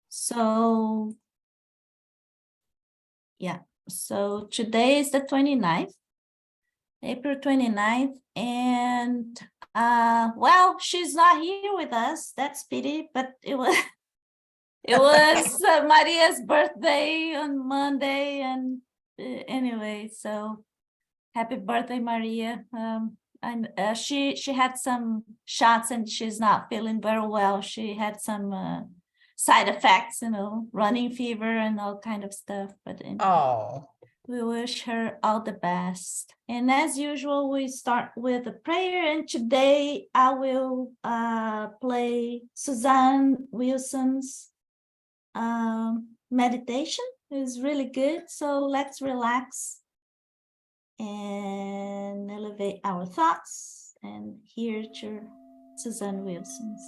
So, yeah. So today is the 29th, April 29th. And, well, she's not here with us. That's pity, but it was Maria's birthday on Monday. And anyway, so happy birthday, Maria. And she had some shots and she's not feeling very well. She had some side effects, running fever and all kind of stuff. But we wish her all the best. And as usual, we start with a prayer. And today I will play Suzanne Wilson's meditation. It's really good. So let's relax and elevate our thoughts and hear to Suzanne Wilson's.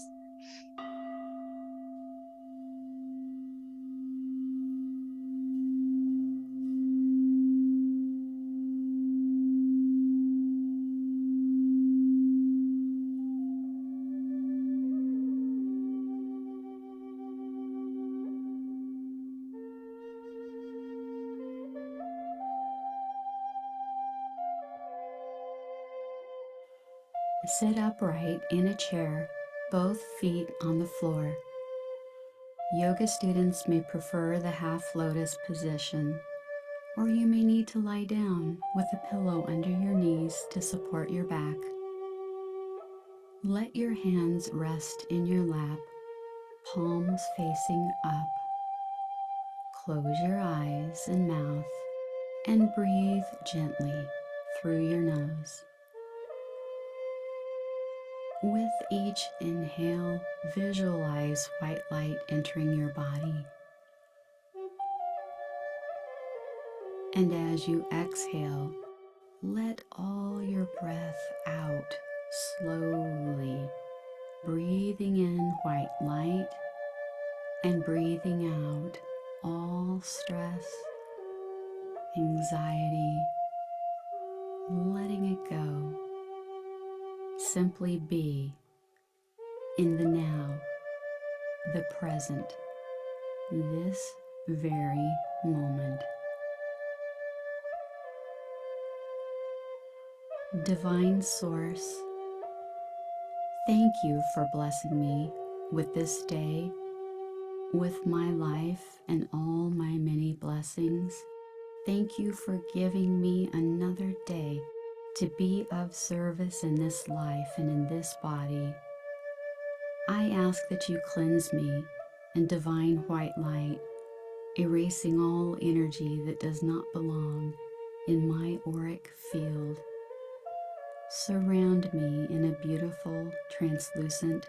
Sit upright in a chair, both feet on the floor. Yoga students may prefer the half lotus position, or you may need to lie down with a pillow under your knees to support your back. Let your hands rest in your lap, palms facing up. Close your eyes and mouth and breathe gently through your nose. With each inhale, visualize white light entering your body. And as you exhale, let all your breath out slowly, breathing in white light and breathing out all stress, anxiety, letting it go. Simply be in the now, the present, this very moment. Divine Source, thank you for blessing me with this day, with my life and all my many blessings. Thank you for giving me another day to be of service in this life and in this body. I ask that you cleanse me in divine white light, erasing all energy that does not belong in my auric field. Surround me in a beautiful, translucent,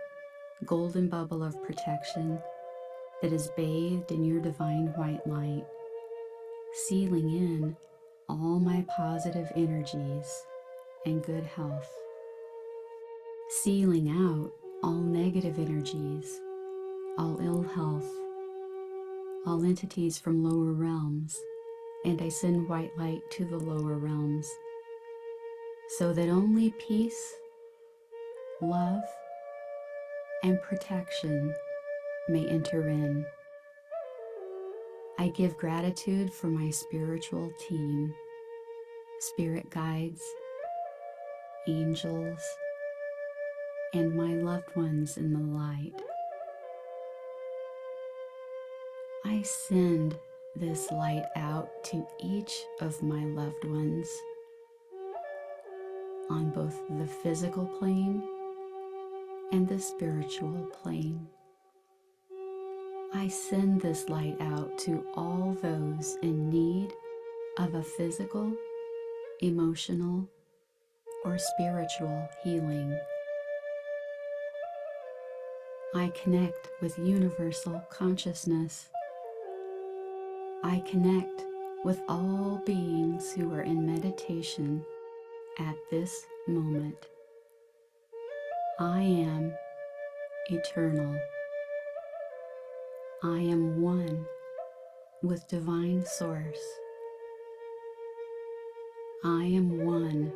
golden bubble of protection that is bathed in your divine white light, sealing in all my positive energies and good health, sealing out all negative energies, all ill health, all entities from lower realms, and I send white light to the lower realms, so that only peace, love, and protection may enter in. I give gratitude for my spiritual team, spirit guides, angels, and my loved ones in the light. I send this light out to each of my loved ones on both the physical plane and the spiritual plane. I send this light out to all those in need of a physical, emotional, or spiritual healing. I connect with universal consciousness. I connect with all beings who are in meditation at this moment. I am eternal. I am one with Divine Source. I am one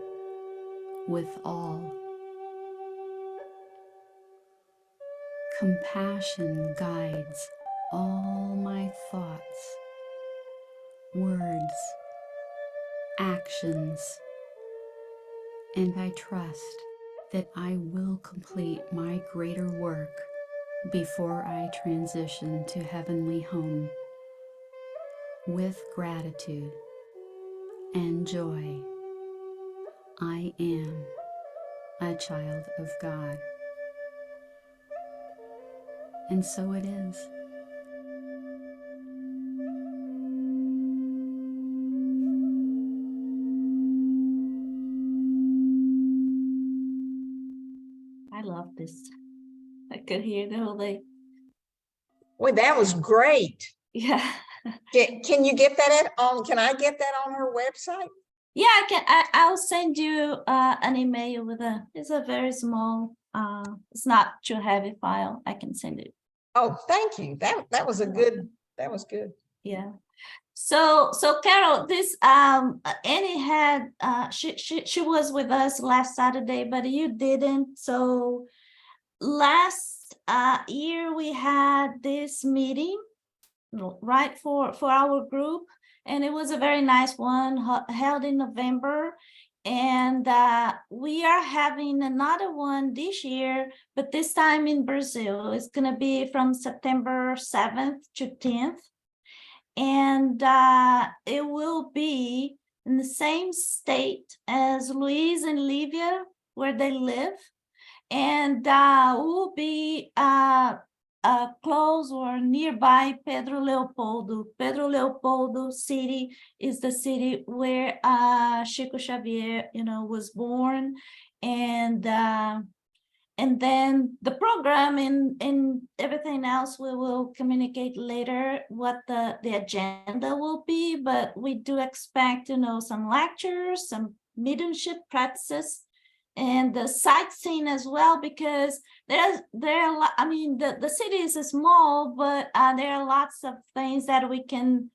with all. Compassion guides all my thoughts, words, actions, and I trust that I will complete my greater work before I transition to heavenly home with gratitude and joy. I am a child of God. And so it is. I love this. I could hear the whole day. Well, that was great. Yeah. Can you get that can I get that on her website? Yeah, I can. I'll send you an email with it's a very small, it's not too heavy file. I can send it. Oh, thank you. That was good. Yeah. So Carol, this Annie had she was with us last Saturday, but you didn't. So last year we had this meeting, right, for our group, and it was a very nice one held in November, and we are having another one this year, but this time in Brazil. It's going to be from September 7th to 10th, and it will be in the same state as Luis and Livia, where they live, and will be close or nearby Pedro Leopoldo. Pedro Leopoldo city is the city where Chico Xavier, was born, and then the program and everything else, we will communicate later what the agenda will be, but we do expect, some lectures, some mediumship practices, and the sightseeing as well, because there are the city is small, but there are lots of things that we can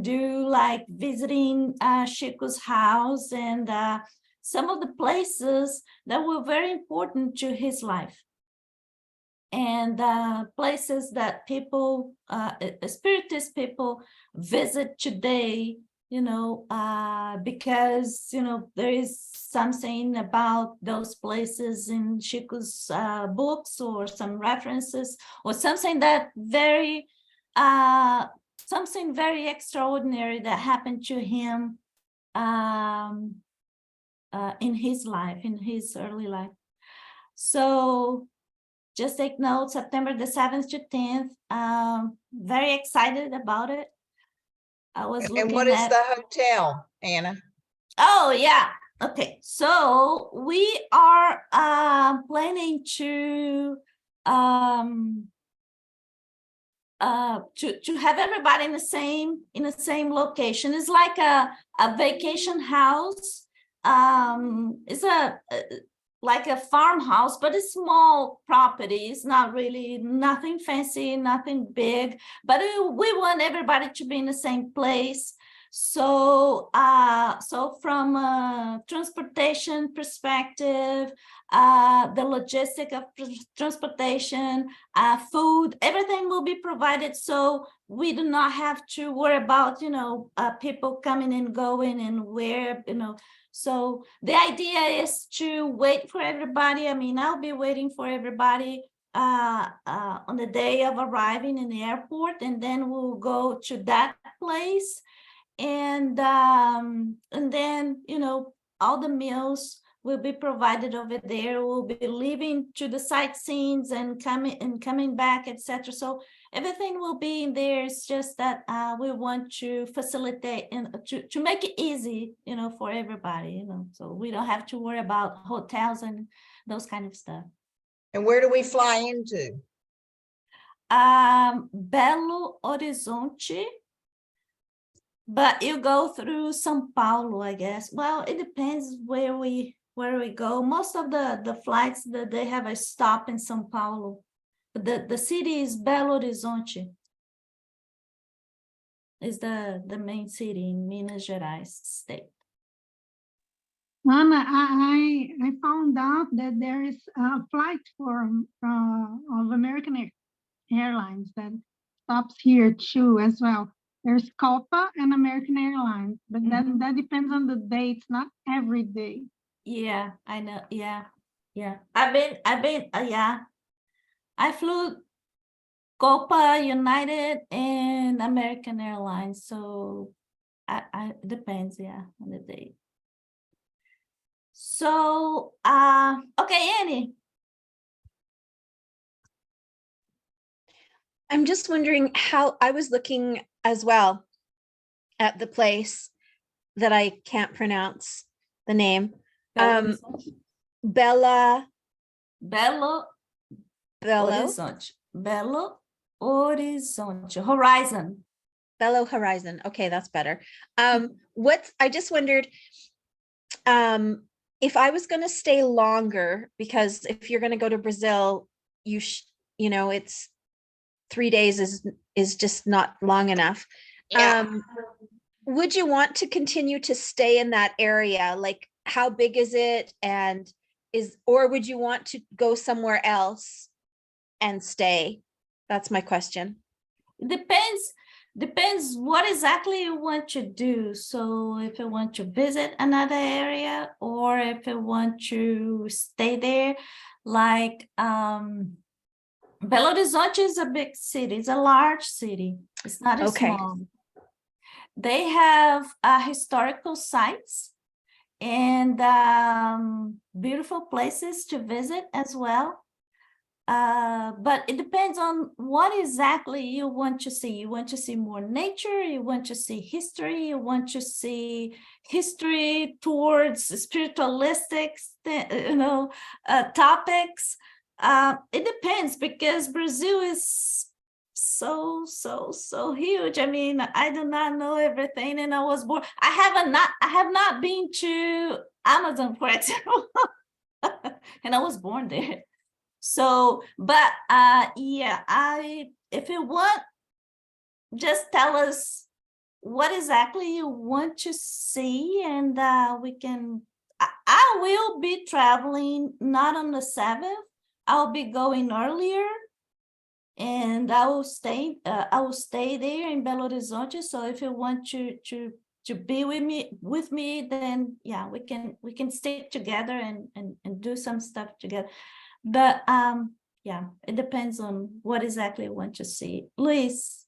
do, like visiting Chico's house, and some of the places that were very important to his life, and places that people, spiritist people, visit today, because there is something about those places in Chico's books, or some references, or something very extraordinary that happened to him in his life, in his early life. So just take note, September the 7th to 10th. Very excited about it. I was looking at— And what is the hotel, Anna? Oh, yeah. Okay. So we are planning to have everybody in the same location. It's like a vacation house. It's like a farmhouse, but a small property. It's not really nothing fancy, nothing big, but we want everybody to be in the same place. So from a transportation perspective, the logistic of transportation, food, everything will be provided, so we do not have to worry about people coming and going and where. So the idea is to wait for everybody. I'll be waiting for everybody on the day of arriving in the airport, and then we'll go to that place, and then all the meals will be provided over there. We'll be leaving to the sightseeings and coming back, etc. So everything will be in there. It's just that we want to facilitate and to make it easy, for everybody, so we don't have to worry about hotels and those kind of stuff. And where do we fly into? Belo Horizonte, but you go through São Paulo, I guess. Well, it depends where we go. Most of the flights that they have a stop in São Paulo. The city is Belo Horizonte. Is the main city in Minas Gerais state. Anna, I found out that there is a flight of American Airlines that stops here too as well. There's Copa and American Airlines, but that depends on the dates, not every day. Yeah, I know. Yeah, yeah. Yeah. I flew Copa, United, and American Airlines. So it depends, yeah, on the day. So, okay, Annie. I'm just wondering how I was looking as well at the place that I can't pronounce the name. Belo Bella Belo Bello Horizonte. Belo Horizonte. Horizon. Belo Horizon. Okay, that's better. I just wondered if I was going to stay longer, because if you're going to go to Brazil, you know, it's 3 days is just not long enough. Yeah. Would you want to continue to stay in that area? Like, how big is it? Or would you want to go somewhere else and stay? That's my question. Depends what exactly you want to do. So if you want to visit another area or if you want to stay there, like Belo Horizonte is a big city. It's a large city. It's not a small. They have historical sites and beautiful places to visit as well. But it depends on what exactly you want to see. You want to see more nature, you want to see history, you want to see history towards spiritualistic, topics. It depends, because Brazil is so huge. I mean, I do not know everything, and I was born. I have not been to Amazon, for example, and I was born there. So, but yeah, if you want, just tell us what exactly you want to see, and we can. I will be traveling not on the 7th. I'll be going earlier, and I will stay there in Belo Horizonte. So if you want to be with me, then yeah, we can stick together and do some stuff together. But yeah, it depends on what exactly you want to see. Luis.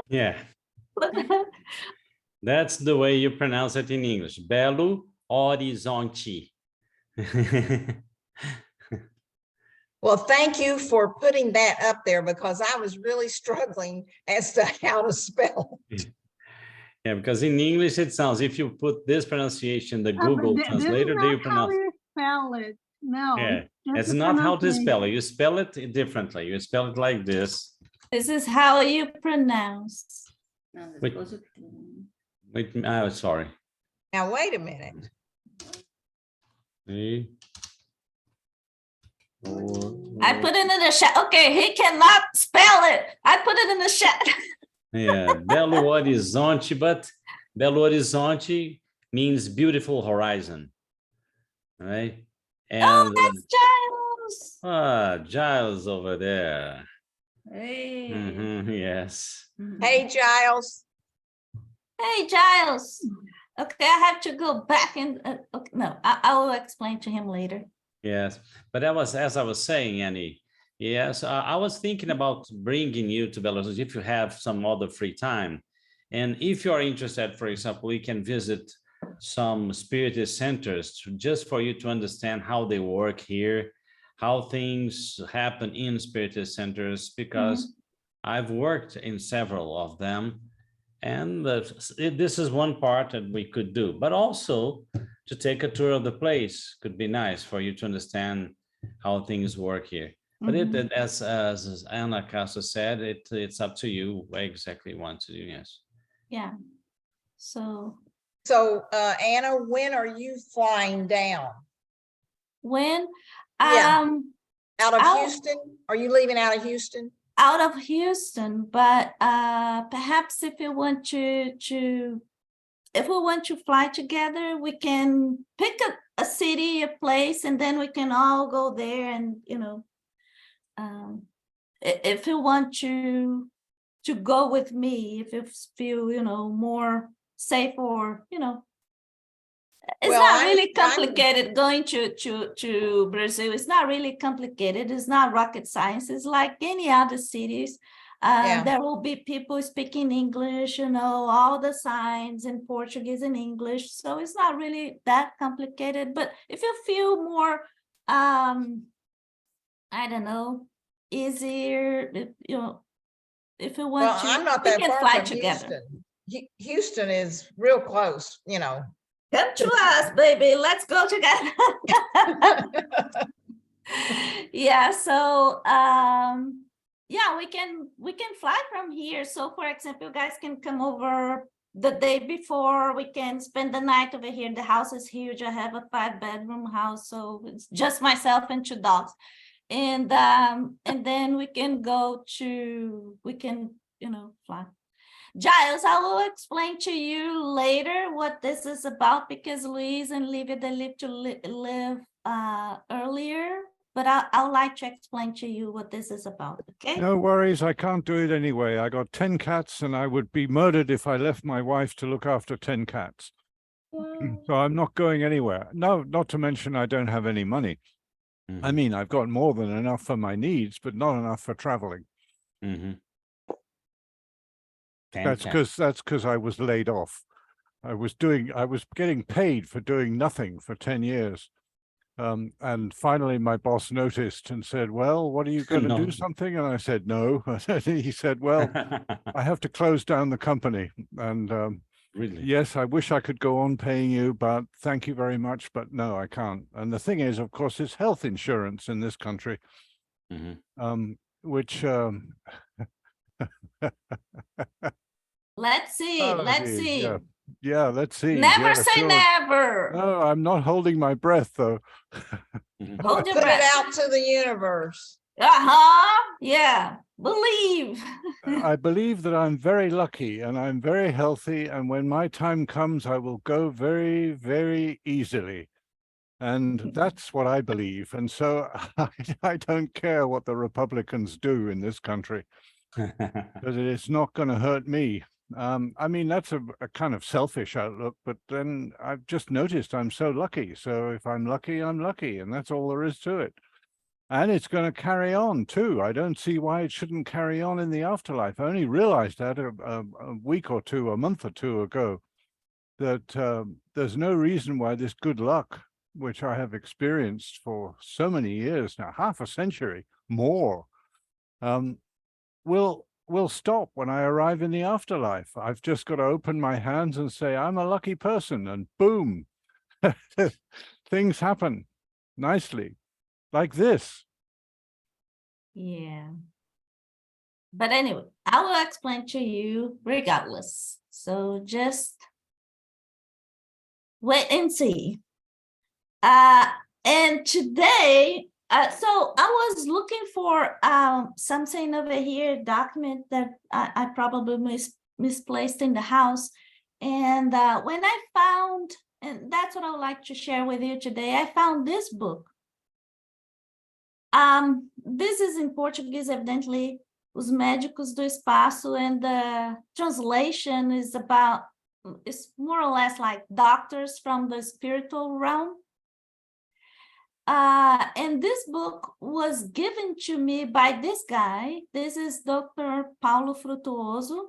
Yeah. That's the way you pronounce it in English. Belo Horizonte. Well, thank you for putting that up there, because I was really struggling as to how to spell. Yeah, because in English it sounds, if you put this pronunciation, the Google translator, This is you not pronounce. how you spell it. No. Yeah, just it's the not how to spell it. pronunciation. You spell it differently. You spell it like this. This is how you pronounce. Wait, oh, sorry. Now, wait a minute. I put it in the chat. Okay, he cannot spell it. I put it in the chat. Yeah, Belo Horizonte, but Belo Horizonte means beautiful horizon, right? And That's Giles. Giles over there. Hey. Yes. Hey, Giles. Hey, Giles. Okay, I have to go back and okay, no, I will explain to him later. Yes, but as I was saying, Annie. Yes, I was thinking about bringing you to Belo Horizonte if you have some other free time, and if you are interested, for example, we can visit some spiritist centers just for you to understand how they work here, how things happen in spiritist centers, because I've worked in several of them. And this is one part that we could do, but also to take a tour of the place could be nice for you to understand how things work here. But as Ana Castro said, it's up to you what exactly you want to do. Yes. Yeah. So Anna, when are you flying down? when Yeah. Out of I'll- Houston? Are you leaving out of Houston? out of Houston, but perhaps if you want if we want to fly together, we can pick a city, a place, and then we can all go there and if you want to go with me, if you feel, more safe, or, it's Well, not I'm- really complicated going to Brazil. It's not really complicated. It's not rocket science. It's like any other cities. Yeah. There will be people speaking English, all the signs in Portuguese and English. So it's not really that complicated. But if you feel more, I don't know, easier, if you want Well, to, I'm not we that can far fly from together. Houston. Houston is real close, Come to us, baby. Let's go together. Yeah, so yeah, we can fly from here. So for example, you guys can come over the day before. We can spend the night over here. The house is huge. I have a 5-bedroom house, so it's just myself and 2 dogs. And then we can fly. Giles, I will explain to you later what this is about, because Louise and Livia, they live to live earlier, but I would like to explain to you what this is about, okay? No worries, I can't do it anyway. I got 10 cats and I would be murdered if I left my wife to look after 10 cats. So I'm not going anywhere. No, not to mention I don't have any money. I mean, I've got more than enough for my needs, but not enough for traveling. That's because I was laid off. I was getting paid for doing nothing for 10 years. And finally my boss noticed and said, well, what are you going to do something? And I said, no. He said, well, I have to close down the company. And Really? yes, I wish I could go on paying you, but thank you very much. But no, I can't. And the thing is, of course, it's health insurance in this country, which Let's see. oh, Let's geez, see. yeah, let's see. Never Yeah, say sure. never. No, I'm not holding my breath though. Hold your Put breath. it out to the universe. Yeah. Believe. I believe that I'm very lucky and I'm very healthy, and when my time comes, I will go very, very easily. And that's what I believe. And so I don't care what the Republicans do in this country, because it's not going to hurt me. I mean, that's a kind of selfish outlook, but then I've just noticed I'm so lucky. So if I'm lucky, I'm lucky, and that's all there is to it. And it's going to carry on too. I don't see why it shouldn't carry on in the afterlife. I only realized that a week or two, a month or two ago, that there's no reason why this good luck, which I have experienced for so many years now, half a century more, will stop when I arrive in the afterlife. I've just got to open my hands and say, I'm a lucky person, and boom, things happen nicely. Like this. Yeah. But anyway, I will explain to you regardless. So just wait and see. And today, so I was looking for something over here, document that I probably misplaced in the house. And when I found, and that's what I would like to share with you today, I found this book. This is in Portuguese, evidently, Os Médicos do Espaço, and the translation is about, it's more or less like doctors from the spiritual realm. And this book was given to me by this guy. This is Dr. Paulo Frutuoso.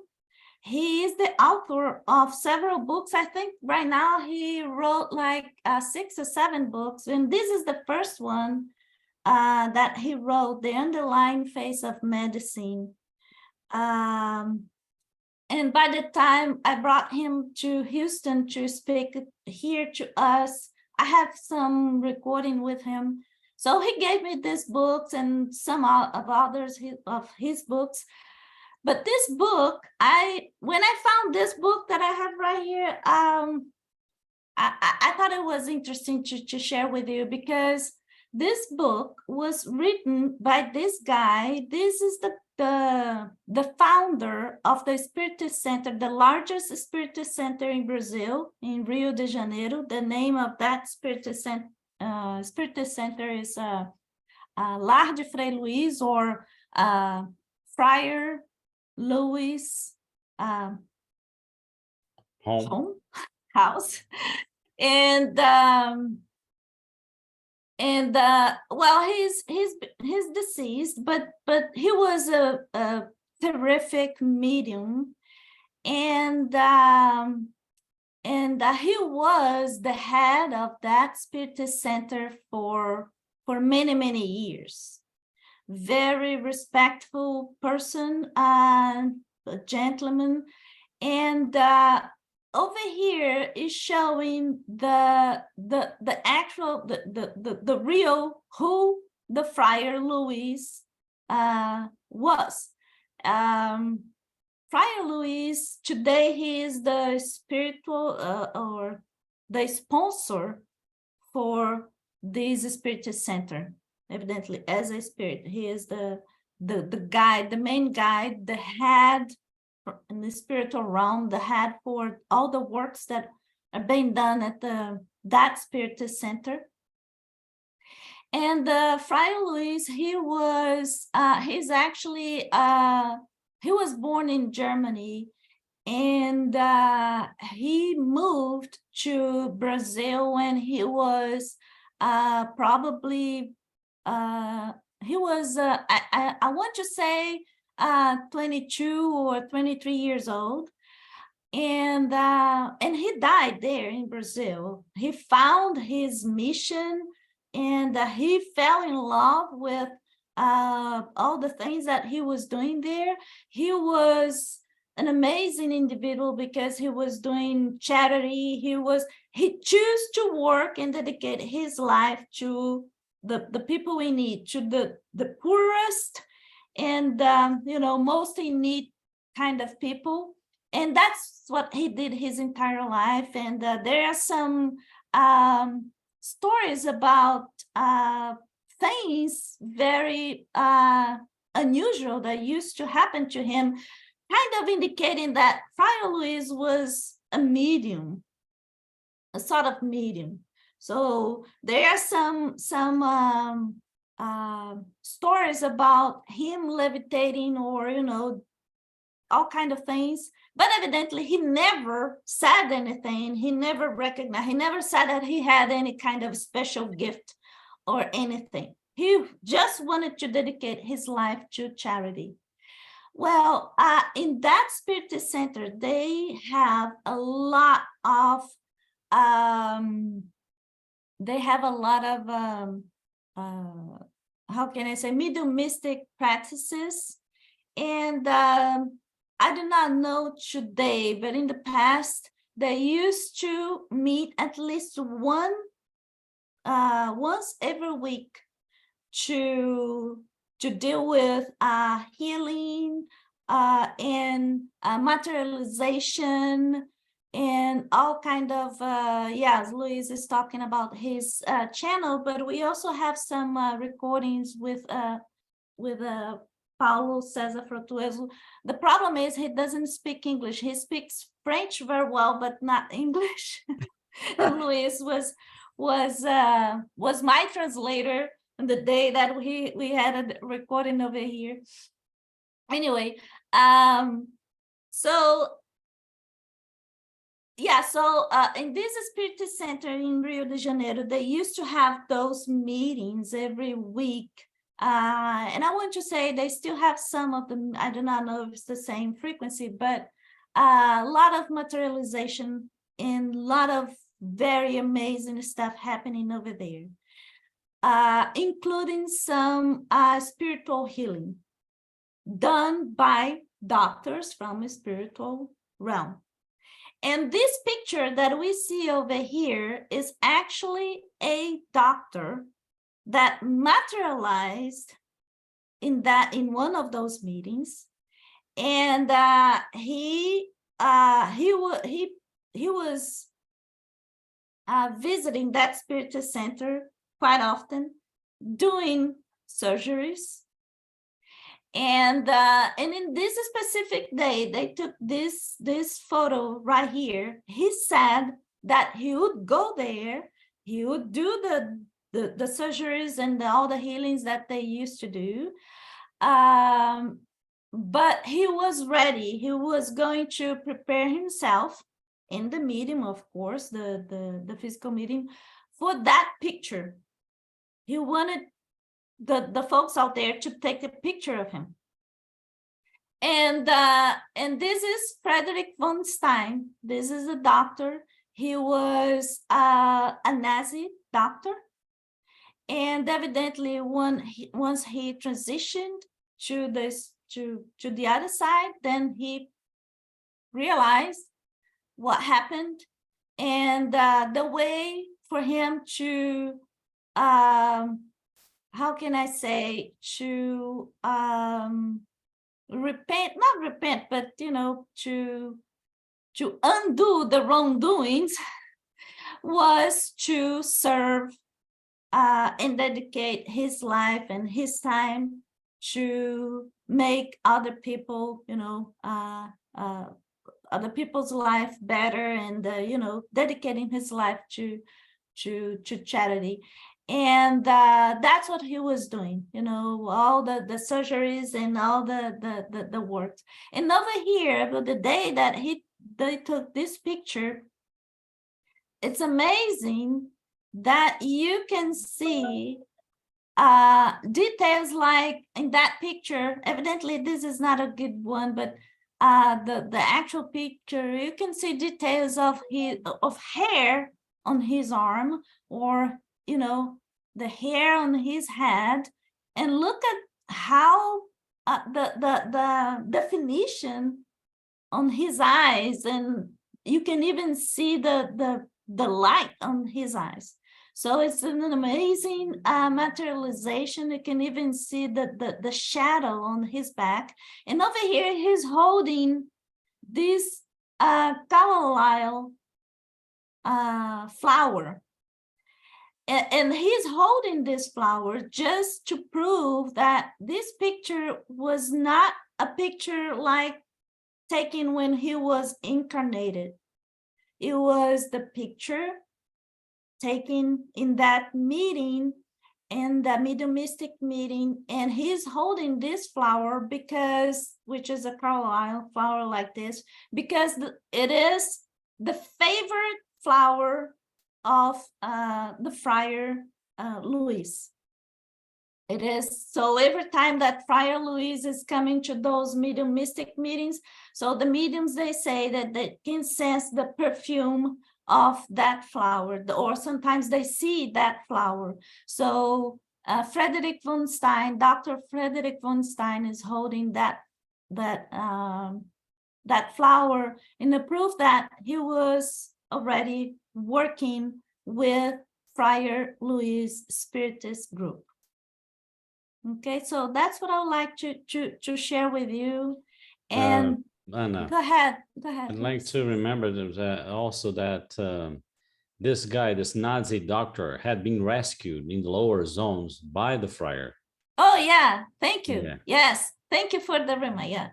He is the author of several books. I think right now he wrote like 6 or 7 books, and this is the first one that he wrote, The Underlying Face of Medicine. And by the time I brought him to Houston to speak here to us, I have some recording with him. So he gave me these books and some of others of his books. But this book, when I found this book that I have right here, I thought it was interesting to share with you, because this book was written by this guy. This is the founder of the Spiritist Center, the largest Spiritist Center in Brazil, in Rio de Janeiro. The name of that Spiritist Center is Lar de Frei Luiz, or Friar Louis Home. home house, and well, he's deceased, but he was a terrific medium, and he was the head of that Spiritist center for many years. Very respectful person, a gentleman, and over here is showing the actual the real who the Friar Louis was. Friar Louis today, he is the spiritual or the sponsor for this Spiritist center. Evidently, as a spirit, he is the guide, the main guide, the head in the spiritual realm, the head for all the works that are being done at that Spiritist center. And Friar Louis, he's actually he was born in Germany, and he moved to Brazil when he was probably he was I want to say 22 or 23 years old, and he died there in Brazil. He found his mission, and he fell in love with all the things that he was doing there. He was an amazing individual because he was doing charity. He chose to work and dedicate his life to the people we need, to the poorest and most in need kind of people. And that's what he did his entire life. And there are some stories about things very unusual that used to happen to him, kind of indicating that Friar Louis was a medium, a sort of medium. So there are some stories about him levitating, or all kind of things. But evidently, he never said anything. He never recognized. He never said that he had any kind of special gift or anything. He just wanted to dedicate his life to charity. Well, in that Spiritist center, they have a lot of how can I say, mediumistic practices. And I do not know today, but in the past, they used to meet at least once every week to deal with healing and materialization and all kind of, yes, Luis is talking about his channel, but we also have some recordings with Paulo Cesar Frutuoso. The problem is he doesn't speak English. He speaks French very well, but not English. And Luis was my translator on the day that we had a recording over here. Anyway, so in this Spiritist center in Rio de Janeiro, they used to have those meetings every week. And I want to say they still have some of them. I do not know if it's the same frequency, but a lot of materialization and a lot of very amazing stuff happening over there, including some spiritual healing done by doctors from a spiritual realm. And this picture that we see over here is actually a doctor that materialized in one of those meetings, and he was visiting that Spiritist center quite often, doing surgeries. And in this specific day, they took this photo right here. He said that he would go there, he would do the surgeries and all the healings that they used to do. But he was ready. He was going to prepare himself in the medium, of course, the physical medium, for that picture. He wanted the folks out there to take a picture of him. And this is Frederick von Stein. This is a doctor. He was a Nazi doctor. And evidently, once he transitioned to the other side, then he realized what happened, and the way for him to how can I say, to repent, not repent, but to undo the wrongdoings was to serve and dedicate his life and his time to make other people, other people's life better, and dedicating his life to charity. And that's what he was doing, all the surgeries and all the works. And over here, the day that they took this picture, it's amazing that you can see details like in that picture. Evidently, this is not a good one, but the actual picture, you can see details of hair on his arm, or the hair on his head, and look at how the definition on his eyes, and you can even see the light on his eyes. So it's an amazing materialization. You can even see the shadow on his back. And over here, he's holding this carlisle flower. And he's holding this flower just to prove that this picture was not a picture like taken when he was incarnated. It was the picture taken in that meeting, in the mediumistic meeting, and he's holding this flower because, which is a carlisle flower like this, because it is the favorite flower of the Friar Luis. It is. So every time that Friar Luis is coming to those mediumistic meetings, so the mediums, they say that they can sense the perfume of that flower, or sometimes they see that flower. So Frederick von Stein, Dr. Frederick von Stein, is holding that flower in the proof that he was already working with Friar Luis Spiritist group. Okay, so that's what I would like to share with you. And Anna, go ahead. I'd like to remember also that this guy, this Nazi doctor, had been rescued in the lower zones by the friar. Oh yeah, thank you. Yeah. Yes, thank you for the reminder. Yeah,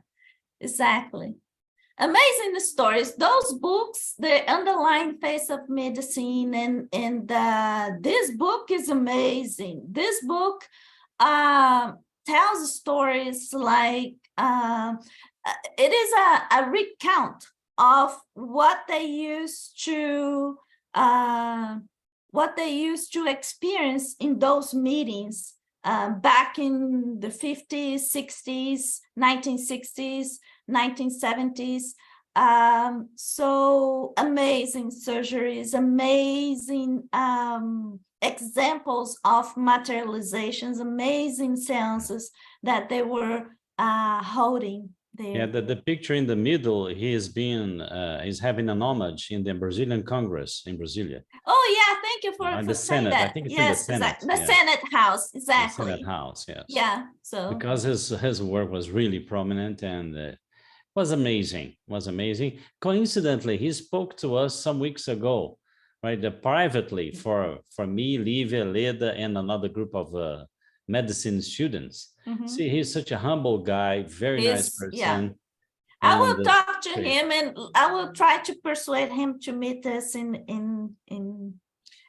exactly. Amazing stories. Those books, The Underlying Face of Medicine, and this book is amazing. This book tells stories like it is a recount of what they used to experience in those meetings back in the 50s, 60s, 1960s, 1970s. So amazing surgeries, amazing examples of materializations, amazing seances that they were holding there. Yeah, the picture in the middle, he's having an homage in the Brazilian Congress in Brasilia. Oh yeah, thank you for the saying Senate. that. I think it's yes, in the Senate. Exactly. The Senate House, exactly. The Senate House, yes. Yeah, so because his work was really prominent, and was amazing. Coincidentally, he spoke to us some weeks ago, right? Privately for me, Livia, Leda, and another group of medicine students. See, he's such a humble guy, very nice person. Yeah. I will talk to him, and I will try to persuade him to meet us in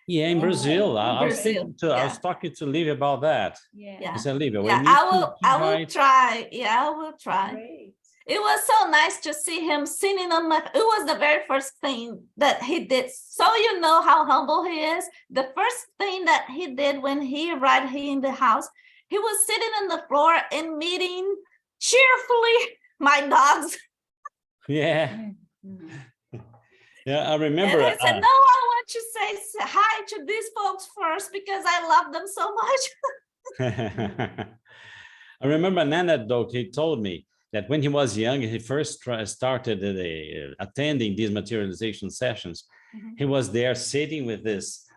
Yeah, in Brazil. I was Brazil, thinking to, I was yeah. talking to Livia about that. Yeah. I said, Livia, we Yeah, need I will write- try. Yeah, I will try. It was so nice to see him sitting on my, it was the very first thing that he did. So you know how humble he is. The first thing that he did when he arrived here in the house, he was sitting on the floor and meeting cheerfully my dogs. Yeah. Yeah, I And remember. I said, no, I want to say hi to these folks first because I love them so much. I remember an anecdote he told me that when he was young, he first started attending these materialization sessions. Mhm. He was there sitting with this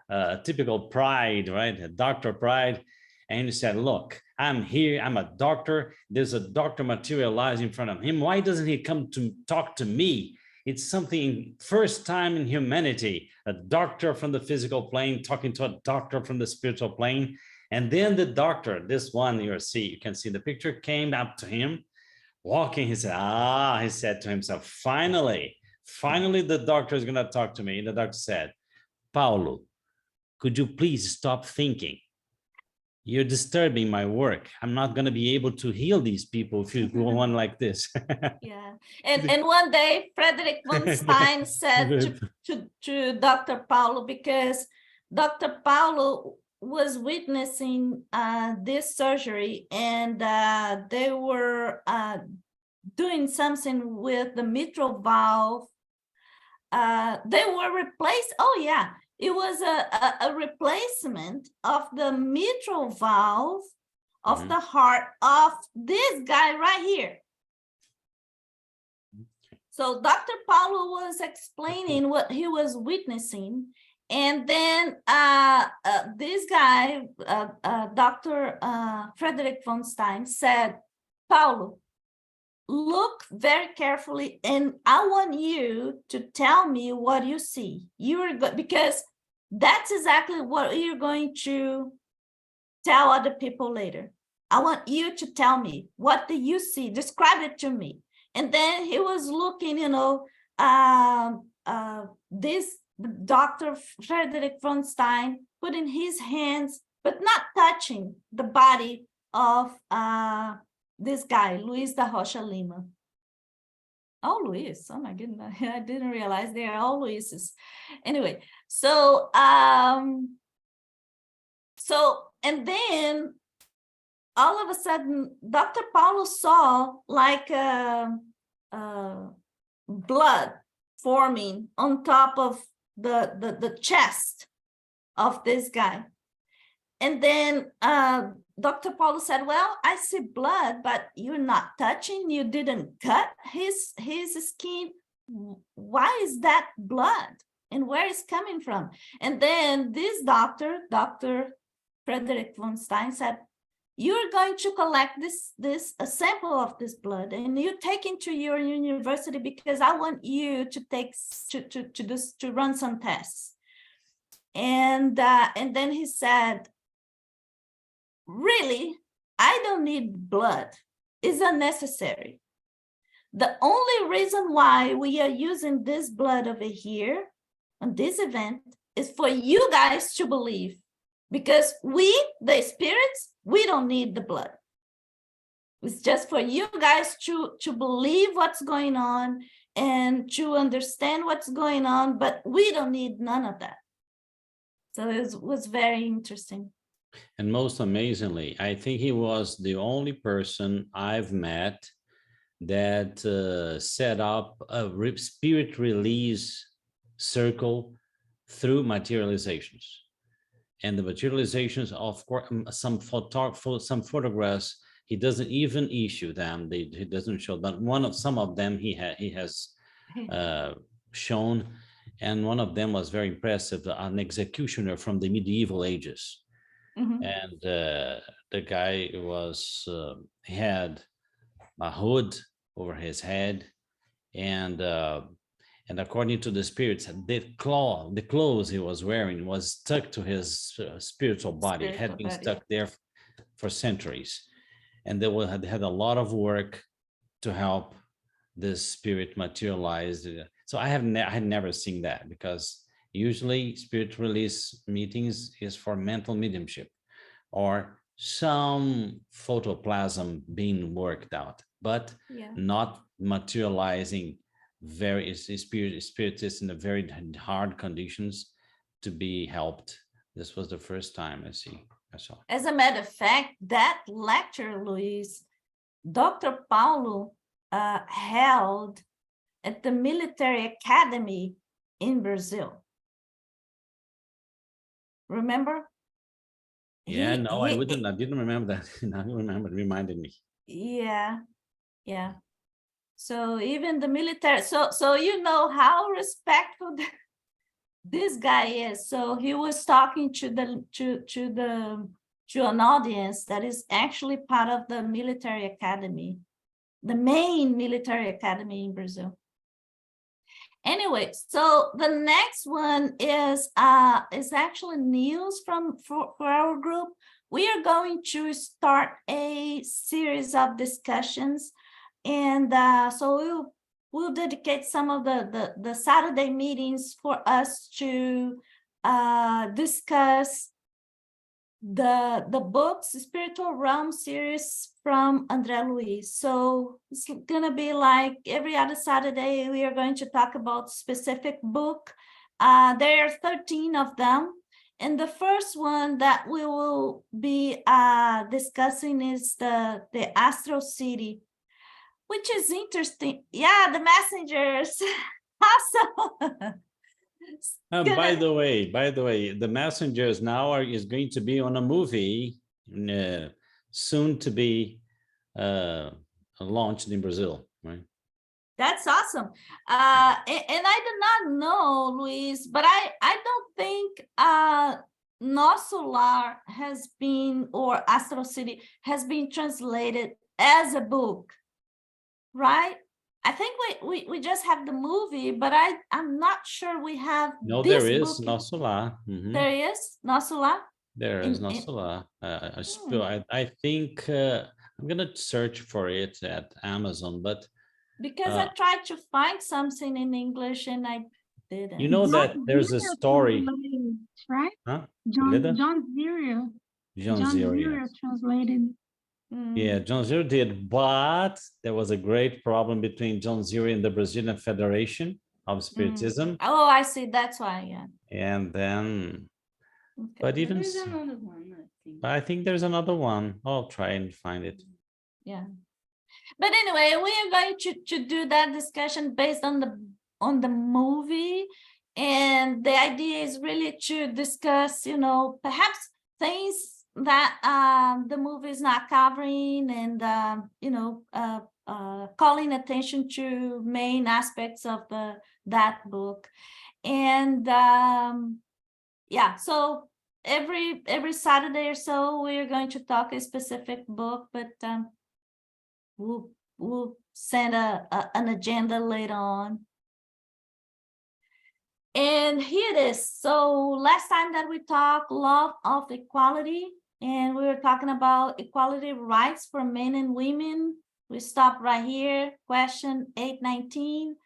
typical pride, right? A doctor pride. And he said, look, I'm here, I'm a doctor. There's a doctor materialized in front of him. Why doesn't he come to talk to me? It's something first time in humanity, a doctor from the physical plane talking to a doctor from the spiritual plane. And then the doctor, this one you can see the picture, came up to him, walking. He said, he said to himself, finally the doctor is going to talk to me. And the doctor said, Paulo, could you please stop thinking? You're disturbing my work. I'm not going to be able to heal these people if you go on like this. Yeah. And one day, Frederick von Stein said to Dr. Paulo, because Dr. Paulo was witnessing this surgery, and they were doing something with the mitral valve. They were replaced. Oh, yeah. It was a replacement of the mitral valve of the heart of this guy right here. So Dr. Paulo was explaining what he was witnessing. And then this guy, Dr. Frederick von Stein, said, Paulo, look very carefully, and I want you to tell me what you see. Because that's exactly what you're going to tell other people later. I want you to tell me, what do you see? Describe it to me. And then he was looking, this Dr. Frederick von Stein putting his hands, but not touching the body of this guy, Luis da Rocha Lima. Oh, Luis, oh my goodness, I didn't realize they are all Luises. Anyway, so, and then all of a sudden, Dr. Paulo saw like blood forming on top of the chest of this guy. And then Dr. Paulo said, well, I see blood, but you're not touching, you didn't cut his skin. Why is that blood? And where is it coming from? And then this doctor, Dr. Frederick von Stein, said, you're going to collect a sample of this blood, and you take it to your university because I want you to take to run some tests. And then he said, really, I don't need blood. It's unnecessary. The only reason why we are using this blood over here on this event is for you guys to believe, because we, the spirits, we don't need the blood. It's just for you guys to believe what's going on and to understand what's going on, but we don't need none of that. So it was very interesting. And most amazingly, I think he was the only person I've met that set up a spirit release circle through materializations. And the materializations, of course, some photographs, he doesn't even issue them. He doesn't show that. Some of them he has shown, and one of them was very impressive, an executioner from the medieval ages. Mm-hmm. And the guy was he had a hood over his head, and according to the spirits, the clothes he was wearing was stuck to his spiritual body. It had been stuck there for centuries, and they had a lot of work to help this spirit materialize. So I had never seen that, because Usually spirit release meetings is for mental mediumship or some photoplasm being worked out, but Yeah. not materializing very spiritists in a very hard conditions to be helped. This was the first time I saw. As a matter of fact, that lecture, Luis, Dr. Paulo held at the military academy in Brazil. Remember? Yeah, no, I he- didn't remember that. I remember, reminded me. Yeah, yeah. So even the military, so you know how respectful this guy is. So he was talking to an audience that is actually part of the military academy, the main military academy in Brazil. Anyway, so the next one is actually news for our group. We are going to start a series of discussions, and so we'll dedicate some of the Saturday meetings for us to discuss the books, Spiritual Realm series from André Luiz. So it's gonna be like every other Saturday, we are going to talk about specific book. There are 13 of them. And the first one that we will be discussing is the Astral City, which is interesting. Yeah, the messengers. Awesome. By the way, the messengers now is going to be on a movie soon to be launched in Brazil, right? That's awesome. And I did not know, Luis, but I don't think Nosso has been, or Astral City has been translated as a book, right? I think we just have the movie, but I'm not sure we have. No, this there is book. Nosso Lar. There is Nosso. There is Nosso Lar. I think I'm gonna search for it at Amazon, but because I tried to find something in English and I didn't. you know that there's a story, right? huh? John Zero. John Zero, yes. Translated. Yeah, John Zero did, but there was a great problem between John Zero and the Brazilian Federation of Spiritism. Oh, I see. That's why, yeah. And then, Okay. but even, There's another one, I think. I think there's another one. I'll try and find it. Yeah. But anyway, we are going to do that discussion based on the movie. And the idea is really to discuss, perhaps things that the movie is not covering, and calling attention to main aspects of that book. And yeah, so every Saturday or so we're going to talk a specific book, but we'll send an agenda later on. And here it is. So last time that we talked, love of equality, and we were talking about equality rights for men and women. We stopped right here. Question 819.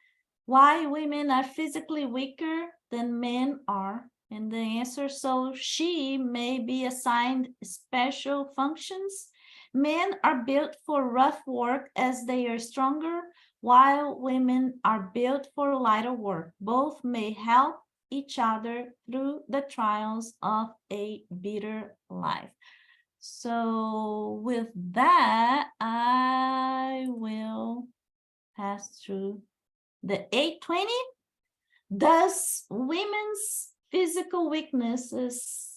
Why women are physically weaker than men are? And the answer, so she may be assigned special functions. Men are built for rough work as they are stronger, while women are built for lighter work. Both may help each other through the trials of a bitter life. So with that, I will pass through the 820. Does women's physical weaknesses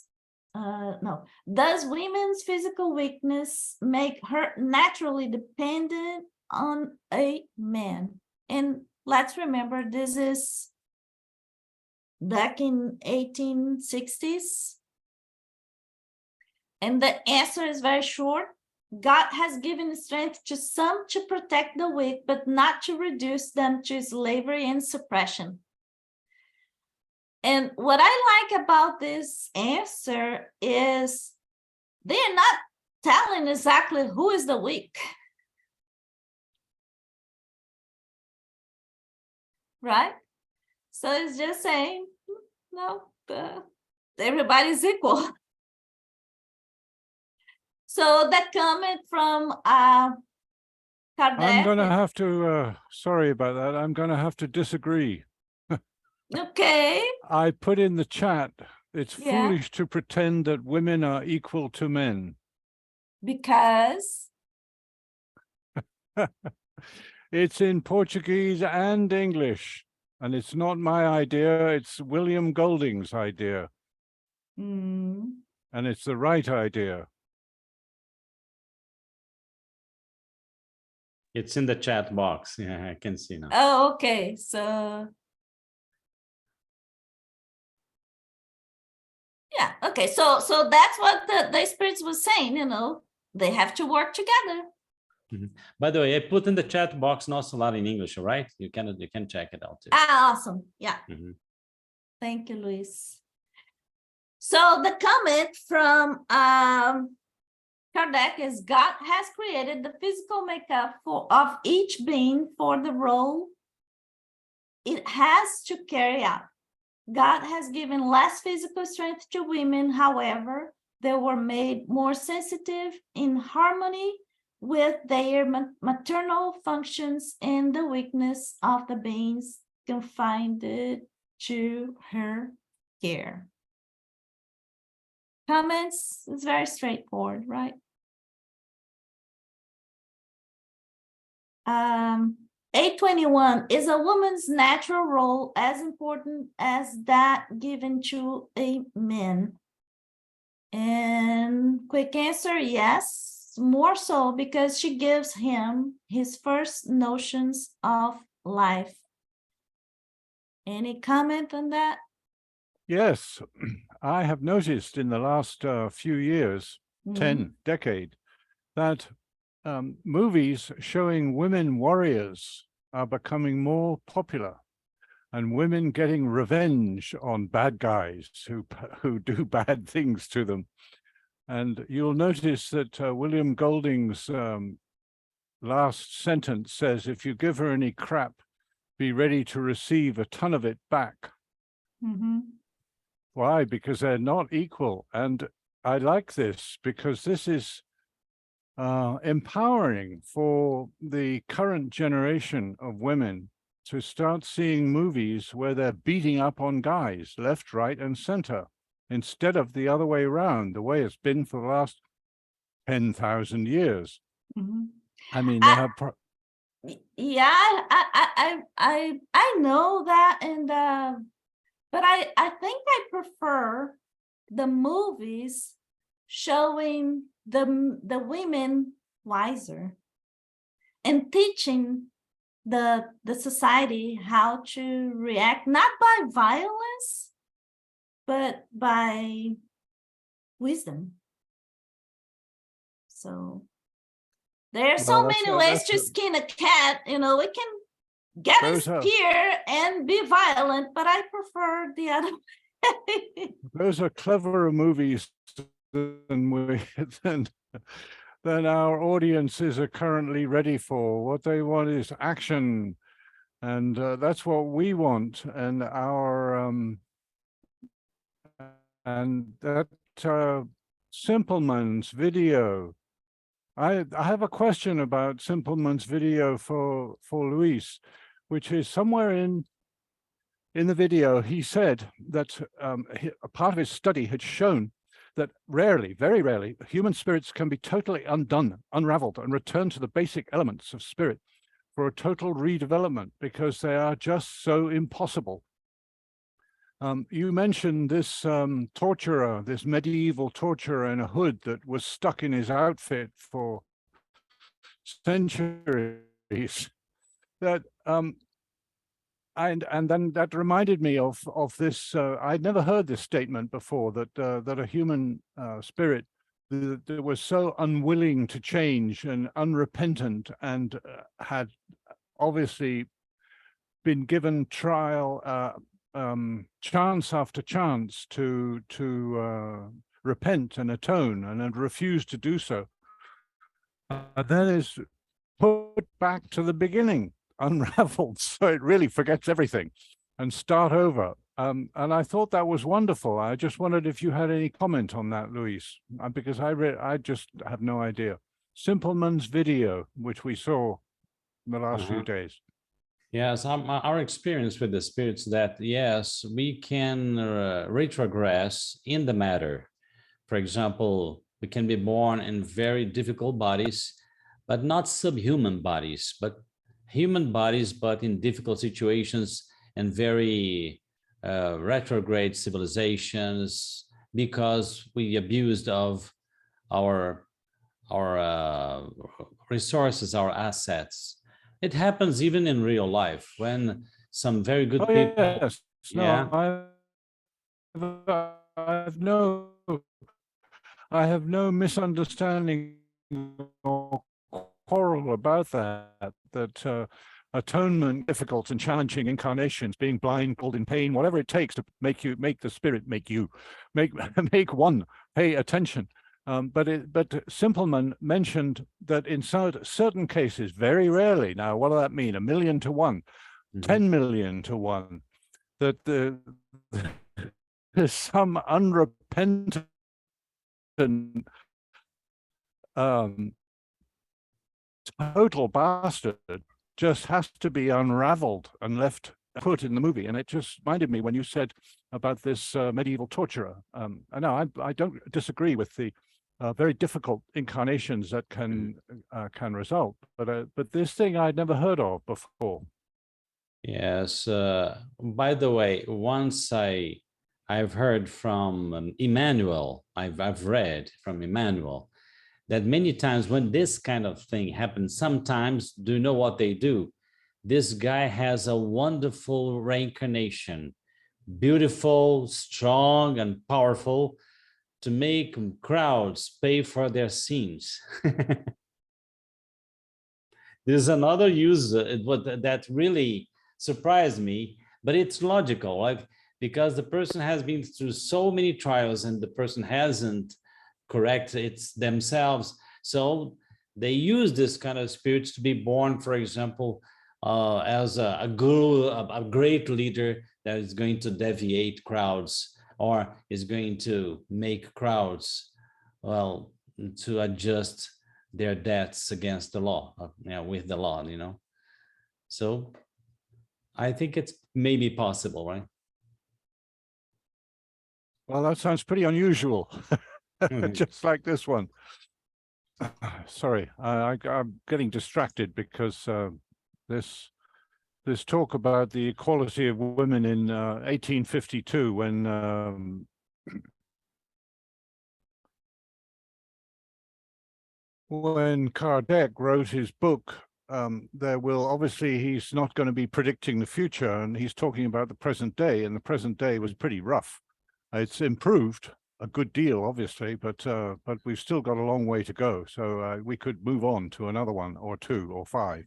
does women's physical weakness make her naturally dependent on a man? And let's remember, this is back in 1860s. And the answer is very short. God has given strength to some to protect the weak, but not to reduce them to slavery and suppression. And what I like about this answer is they're not telling exactly who is the weak. Right? So it's just saying no, everybody's equal. So that comment from I'm Kardec. going to have to, sorry about that. I'm going to have to disagree. Okay, I put in the chat, it's Yeah. foolish to pretend that women are equal to men. because It's in Portuguese and English, and it's not my idea, it's William Golding's idea, mm, and it's the right idea. It's in the chat box. Yeah, I can see now. oh, okay, so yeah, okay, so that's what the spirits was saying, you know, they have to work together. By the way, I put in the chat box not a lot in English, all right? You can check it out too. Ah, awesome, yeah. Mhm. Thank you, Luis. So the comment from Kardec is God has created the physical makeup of each being for the role it has to carry out. God has given less physical strength to women, however, they were made more sensitive in harmony with their maternal functions and the weakness of the beings confined to her care. Comments? It's very straightforward, right? 821, is a woman's natural role as important as that given to a man? And quick answer, yes, more so because she gives him his first notions of life. Any comment on that? Yes, I have noticed in the last few years, 10 decade, that movies showing women warriors are becoming more popular, and women getting revenge on bad guys who do bad things to them. And you'll notice that William Golding's last sentence says, if you give her any crap, be ready to receive a ton of it back. Mm-hmm. Why? Because they're not equal. And I like this because this is empowering for the current generation of women to start seeing movies where they're beating up on guys left, right, and center, instead of the other way around, the way it's been for the last 10,000 years. Mm-hmm. I mean, they have Yeah, I know that, and but I think I prefer the movies showing the women wiser and teaching the society how to react, not by violence, but by wisdom. So there are so many ways to skin a cat, you know, we can get a spear and be violent, but I prefer the other way. Those are cleverer movies than our audiences are currently ready for. What they want is action, and that's what we want. And our and that Simpleman's video. I have a question about Simpleman's video for Luis, which is somewhere in the video. He said that a part of his study had shown that rarely, very rarely, human spirits can be totally undone, unraveled, and returned to the basic elements of spirit for a total redevelopment because they are just so impossible. You mentioned this torturer, this medieval torturer in a hood that was stuck in his outfit for centuries. That and then that reminded me of this. I'd never heard this statement before, that that a human spirit that was so unwilling to change and unrepentant, and had obviously been given trial, chance after chance to repent and atone, and had refused to do so. Then is put back to the beginning, unraveled, so it really forgets everything and start over. And I thought that was wonderful. I just wondered if you had any comment on that, Luis, because I just have no idea. Simpleman's video, which we saw in the last few days. Yes, our experience with the spirits that, yes, we can retrogress in the matter. For example, we can be born in very difficult bodies, but not subhuman bodies, but human bodies, but in difficult situations and very retrograde civilizations, because we abused of our resources, our assets. It happens even in real life when some very good people. Yes. Yeah. No, I have no misunderstanding or quarrel about that atonement, difficult and challenging incarnations, being blind, cold, in pain, whatever it takes to make the spirit make one pay attention. But Simpleman mentioned that in certain cases, very rarely, now what does that mean? 1 million to 1, 10 million to 1, that there's some unrepentant total bastard just has to be unraveled and left put in the movie. And it just reminded me when you said about this medieval torturer. No, I don't disagree with the very difficult incarnations that can result, but this thing I'd never heard of before. Yes. By the way, once I've heard from Emmanuel, I've read from Emmanuel that many times when this kind of thing happens, sometimes, do you know what they do? This guy has a wonderful reincarnation, beautiful, strong, and powerful, to make crowds pay for their sins. There's another use that really surprised me, but it's logical, like, because the person has been through so many trials and the person hasn't corrected it themselves. So they use this kind of spirits to be born, for example, as a guru, a great leader that is going to deviate crowds, or is going to make crowds, well, to adjust their debts against the law, with the law, So I think it's maybe possible, right? Well, that sounds pretty unusual, just like this one. Sorry, I'm getting distracted because this talk about the equality of women in 1852, when Kardec wrote his book, there will obviously, he's not going to be predicting the future, and he's talking about the present day, and the present day was pretty rough. It's improved a good deal, obviously, but we've still got a long way to go. So we could move on to another one or two or five.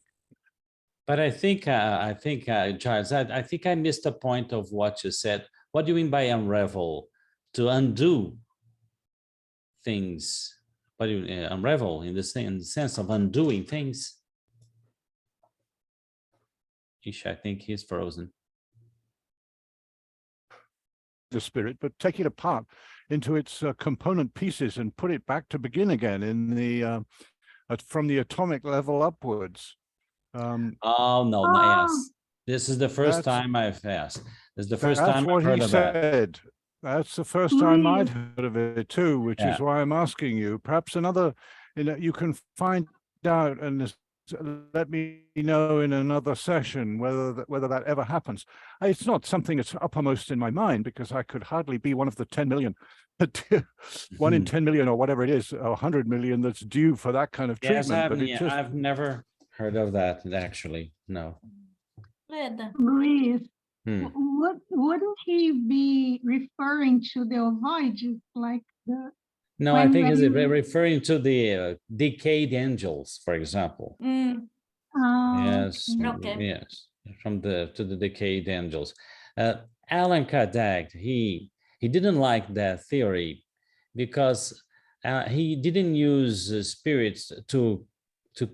But I think, Charles, I think I missed a point of what you said. What do you mean by unravel? To undo things. What do you unravel in the sense of undoing things? Ish, I think he's frozen. The spirit, but take it apart into its component pieces and put it back to begin again in the from the atomic level upwards. Oh no, yes. This is the first time I've asked. This is the first time I've heard of that. That's the first time I'd heard of it too, which is why I'm asking you. Perhaps another, you can find out and let me know in another session whether that ever happens. It's not something that's uppermost in my mind, because I could hardly be one of the 10 million, 1 in 10 million or whatever it is, 100 million that's due for that kind of treatment. Yes, I've never heard of that, actually. No. Luis, wouldn't he be referring to the ovoids, like the? No, I think he's referring to the decayed angels, for example. Yes, Okay. yes, to the decayed angels. Allan Kardec, he didn't like that theory because he didn't use spirits to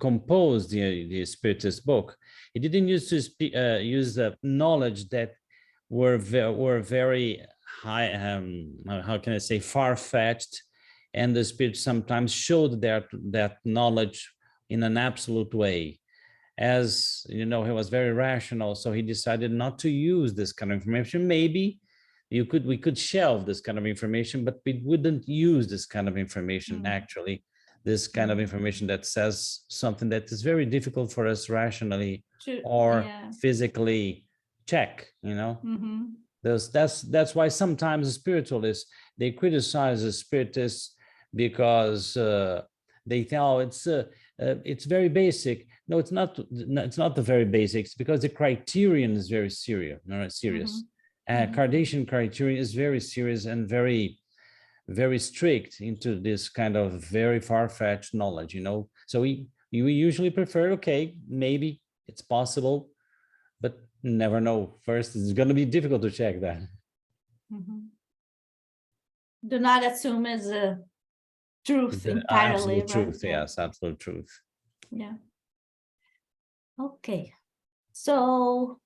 compose the spiritist book. He didn't use the knowledge that were very high, how can I say, far-fetched, and the spirit sometimes showed that knowledge in an absolute way. As you know, he was very rational, so he decided not to use this kind of information. Maybe we could shelve this kind of information, but we wouldn't use this kind of information, actually. This kind of information that says something that is very difficult for us rationally or physically check, you know. That's why sometimes the spiritualists, they criticize the spiritists because they think, oh, it's very basic. No, it's not. It's not the very basics, because the criterion is very serious. Kardecian criterion is very serious and very, very strict into this kind of very far-fetched knowledge, you know. So we usually prefer, okay, maybe it's possible, but never know. First, it's going to be difficult to check that. Do not assume as a truth entirely. Absolute truth, yes, absolute truth. Yeah. Okay. So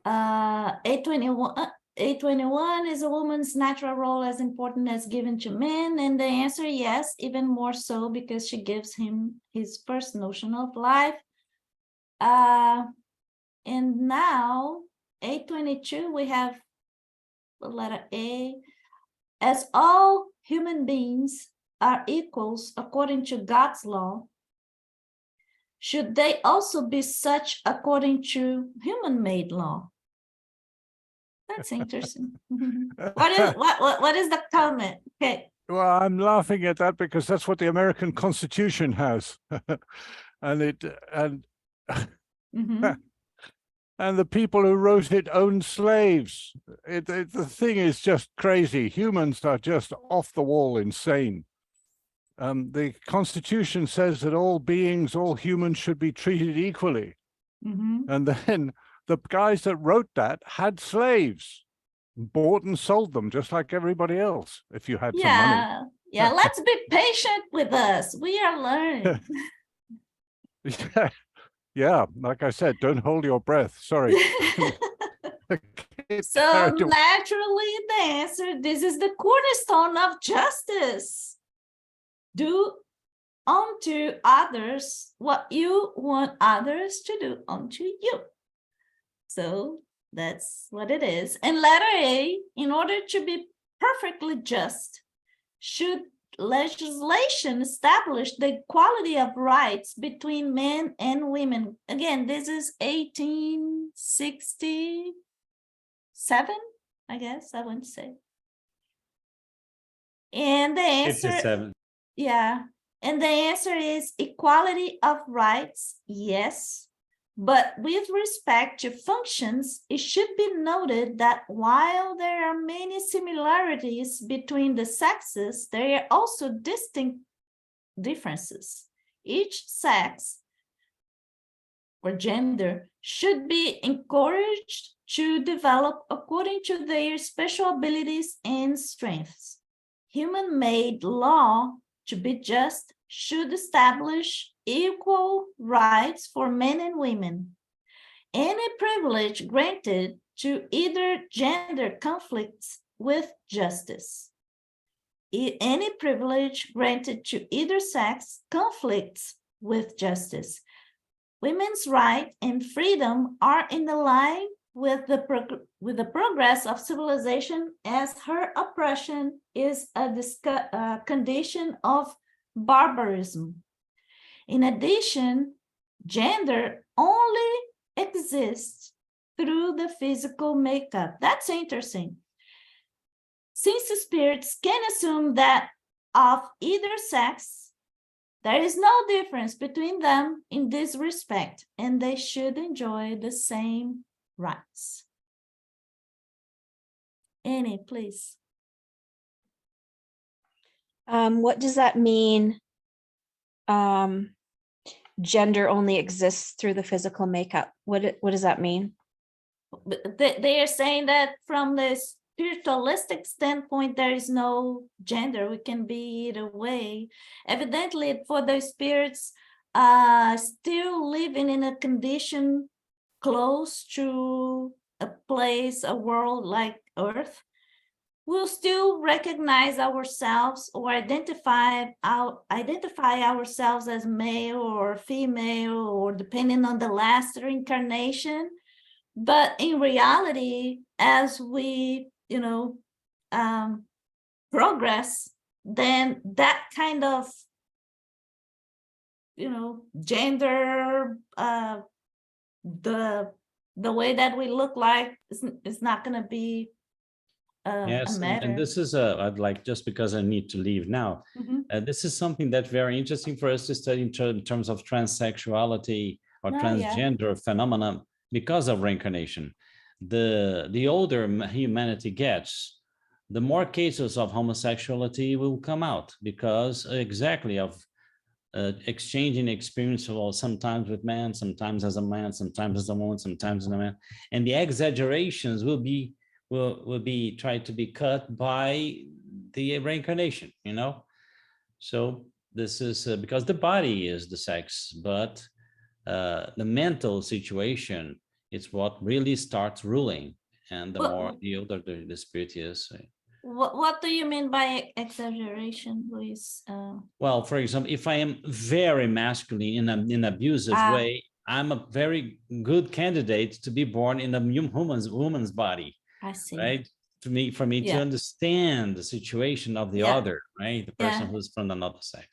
821 is a woman's natural role as important as given to men, and the answer yes, even more so, because she gives him his first notion of life. And now 822, we have the letter A. As all human beings are equals according to God's law, should they also be such according to human-made law? That's interesting. What is the comment? Okay. Well, I'm laughing at that because that's what the American Constitution has. and and the people who wrote it owned slaves. The thing is just crazy. Humans are just off the wall insane. The Constitution says that all beings, all humans should be treated equally. And then the guys that wrote that had slaves, bought and sold them just like everybody else, if you had some money. Yeah, let's be patient with us. We are learning. Yeah, like I said, don't hold your breath. Sorry. So naturally, the answer, this is the cornerstone of justice. Do unto others what you want others to do unto you. So that's what it is. And letter A, in order to be perfectly just, should legislation establish the equality of rights between men and women? Again, this is 1867, I guess I want to say. And the answer, 57. yeah, and the answer is equality of rights, yes. But with respect to functions, it should be noted that while there are many similarities between the sexes, there are also distinct differences. Each sex or gender should be encouraged to develop according to their special abilities and strengths. Human-made law, to be just, should establish equal rights for men and women. Any privilege granted to either gender conflicts with justice. Any privilege granted to either sex conflicts with justice. Women's rights and freedom are in the line with the progress of civilization, as her oppression is a condition of barbarism. In addition, gender only exists through the physical makeup. That's interesting. Since the spirits can assume that of either sex, there is no difference between them in this respect, and they should enjoy the same rights. Annie, please. What does that mean? Gender only exists through the physical makeup. What does that mean? They are saying that from the spiritualistic standpoint, there is no gender. We can be either way. Evidently, for the spirits still living in a condition close to a place, a world like Earth, we'll still recognize ourselves or identify ourselves as male or female, or depending on the last reincarnation. But in reality, as we, progress, then that kind of, gender, the way that we look like is not going to be a Yes, and matter. this is I'd like, just because I need to leave now, Mhm. this is something that's very interesting for us to study in terms of transsexuality or Oh, yeah. transgender phenomena because of reincarnation. The older humanity gets, the more cases of homosexuality will come out because exactly of exchanging experience, well, sometimes with man, sometimes as a man, sometimes as a woman, sometimes as a man, and the exaggerations will be tried to be cut by the reincarnation, So this is because the body is the sex, but the mental situation is what really starts ruling, and the older the spirit is. What do you mean by exaggeration, Luis? Well, for example, if I am very masculine in an abusive way, I'm a very good candidate to be born in a woman's body. I see. Right? For me to understand the situation of the other, right? The person who's from another sex.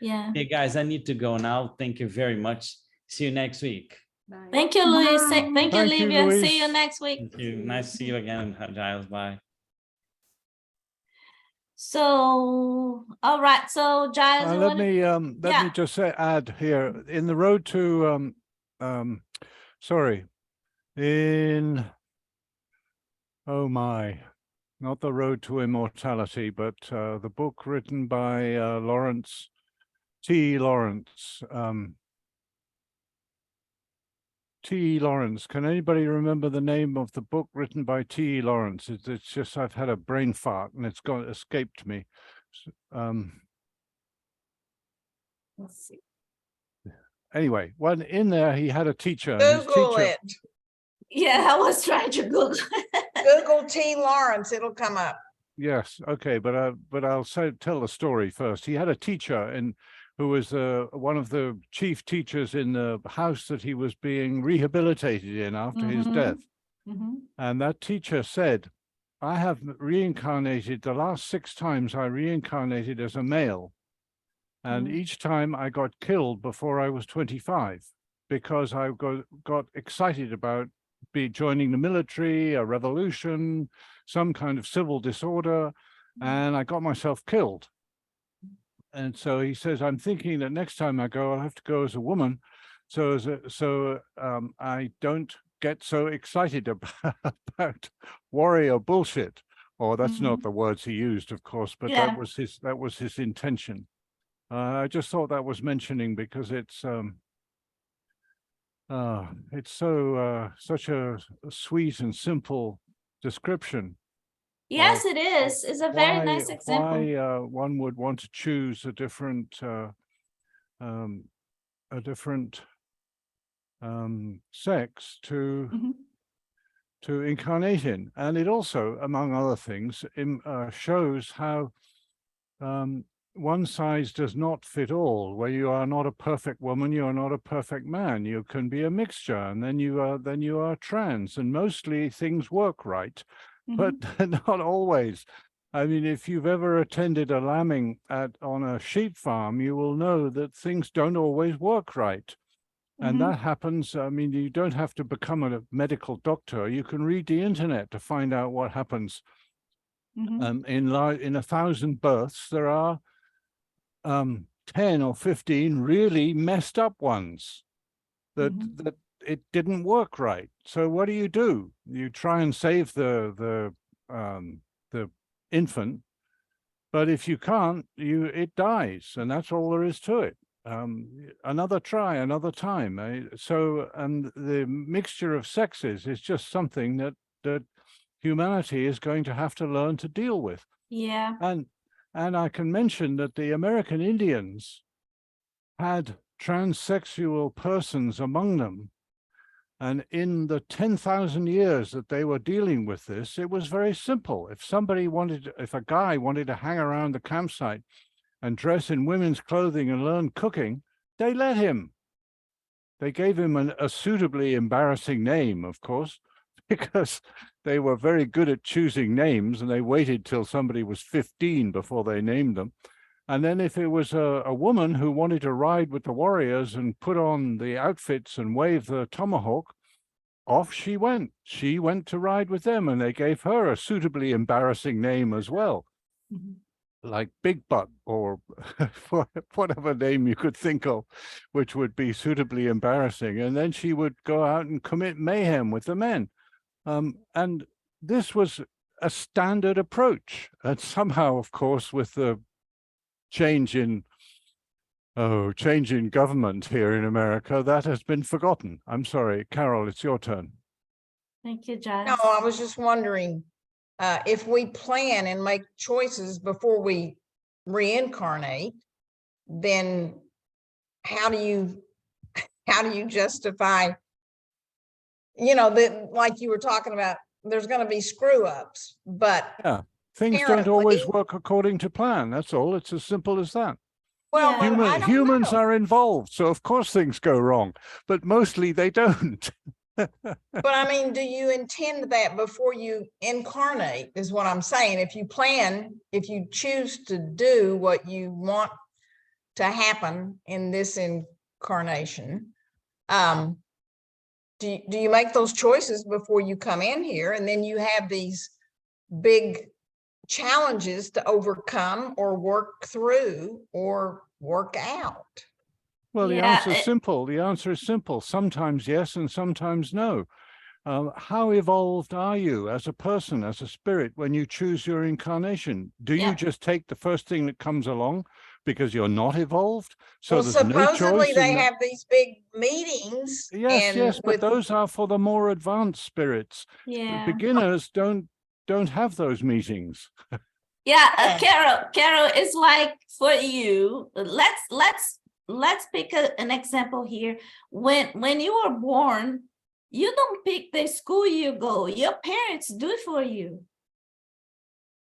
Yeah. Hey guys, I need to go now. Thank you very much. See you next week. Bye. Thank you, Luis. Thank you, Thank you, Olivia. Luis. See you next week. Thank you. Nice to see you again, Giles. Bye. So, all right. So, Giles, Let me just add here, in the road to not the road to immortality, but the book written by Lawrence T. Lawrence. T. Lawrence. Can anybody remember the name of the book written by T. Lawrence? It's just, I've had a brain fart and it's escaped me. let's see. Anyway, when in there, he had a teacher. And his Google teacher, it. Yeah, I was trying to Google. Google T. Lawrence, it'll come up. yes, okay, but I'll tell the story first. He had a teacher who was one of the chief teachers in the house that he was being rehabilitated in after his death. And that teacher said, I have reincarnated, the last 6 times I reincarnated as a male. And each time I got killed before I was 25 because I got excited about joining the military, a revolution, some kind of civil disorder, and I got myself killed. And so he says, I'm thinking that next time I go, I'll have to go as a woman, so I don't get so excited about warrior bullshit. Or that's not the words he used, of course, but that was his intention. I just thought that was mentioning because it's so such a sweet and simple description. Yes, it is. It's a very nice example. Why one would want to choose a different sex to incarnate in, and it also, among other things, shows how one size does not fit all. Where you are not a perfect woman, you are not a perfect man. You can be a mixture, and then you are trans, and mostly things work right, but not always. I mean, if you've ever attended a lambing on a sheep farm, you will know that things don't always work right. And that happens. I mean, you don't have to become a medical doctor. You can read the internet to find out what happens. In 1,000 births, there are 10 or 15 really messed up ones that it didn't work right. So what do? You try and save the infant, but if you can't, it dies, and that's all there is to it. Another try, another time. So, and the mixture of sexes is just something that humanity is going to have to learn to deal with. Yeah. And I can mention that the American Indians had transsexual persons among them And in the 10,000 years that they were dealing with this, it was very simple. If a guy wanted to hang around the campsite and dress in women's clothing and learn cooking, they let him. They gave him a suitably embarrassing name, of course, because they were very good at choosing names, and they waited till somebody was 15 before they named them. And then if it was a woman who wanted to ride with the warriors and put on the outfits and wave the tomahawk, off she went. She went to ride with them, and they gave her a suitably embarrassing name as well, like Big Butt, or whatever name you could think of, which would be suitably embarrassing. And then she would go out and commit mayhem with the men. And this was a standard approach. And somehow, of course, with the change in government here in America, that has been forgotten. I'm sorry, Carol, it's your turn. Thank you, Giles. No, I was just wondering, if we plan and make choices before we reincarnate, then how do you justify, that, like you were talking about, there's going to be screw ups, but Yeah, things don't always work according to plan. That's all. It's as simple as that. well, Yeah. but I don't Humans know. are involved, so of course things go wrong, but mostly they don't. But I mean, do you intend that before you incarnate is what I'm saying. If you choose to do what you want to happen in this incarnation, do you make those choices before you come in here, and then you have these big challenges to overcome or work through or work out? Well, the Yeah, answer is simple. The answer is simple. Sometimes yes, and sometimes no. How evolved are you as a person, as a spirit, when you choose your incarnation? Do you Yeah. just take the first thing that comes along because you're not evolved? So Well, there's no supposedly choice. they have these big meetings. Yes, but with those are for the more advanced spirits. yeah. Beginners don't have those meetings. Yeah, Yeah. Carol, it's like for you, let's pick an example here. When you were born, you don't pick the school you go. Your parents do it for you,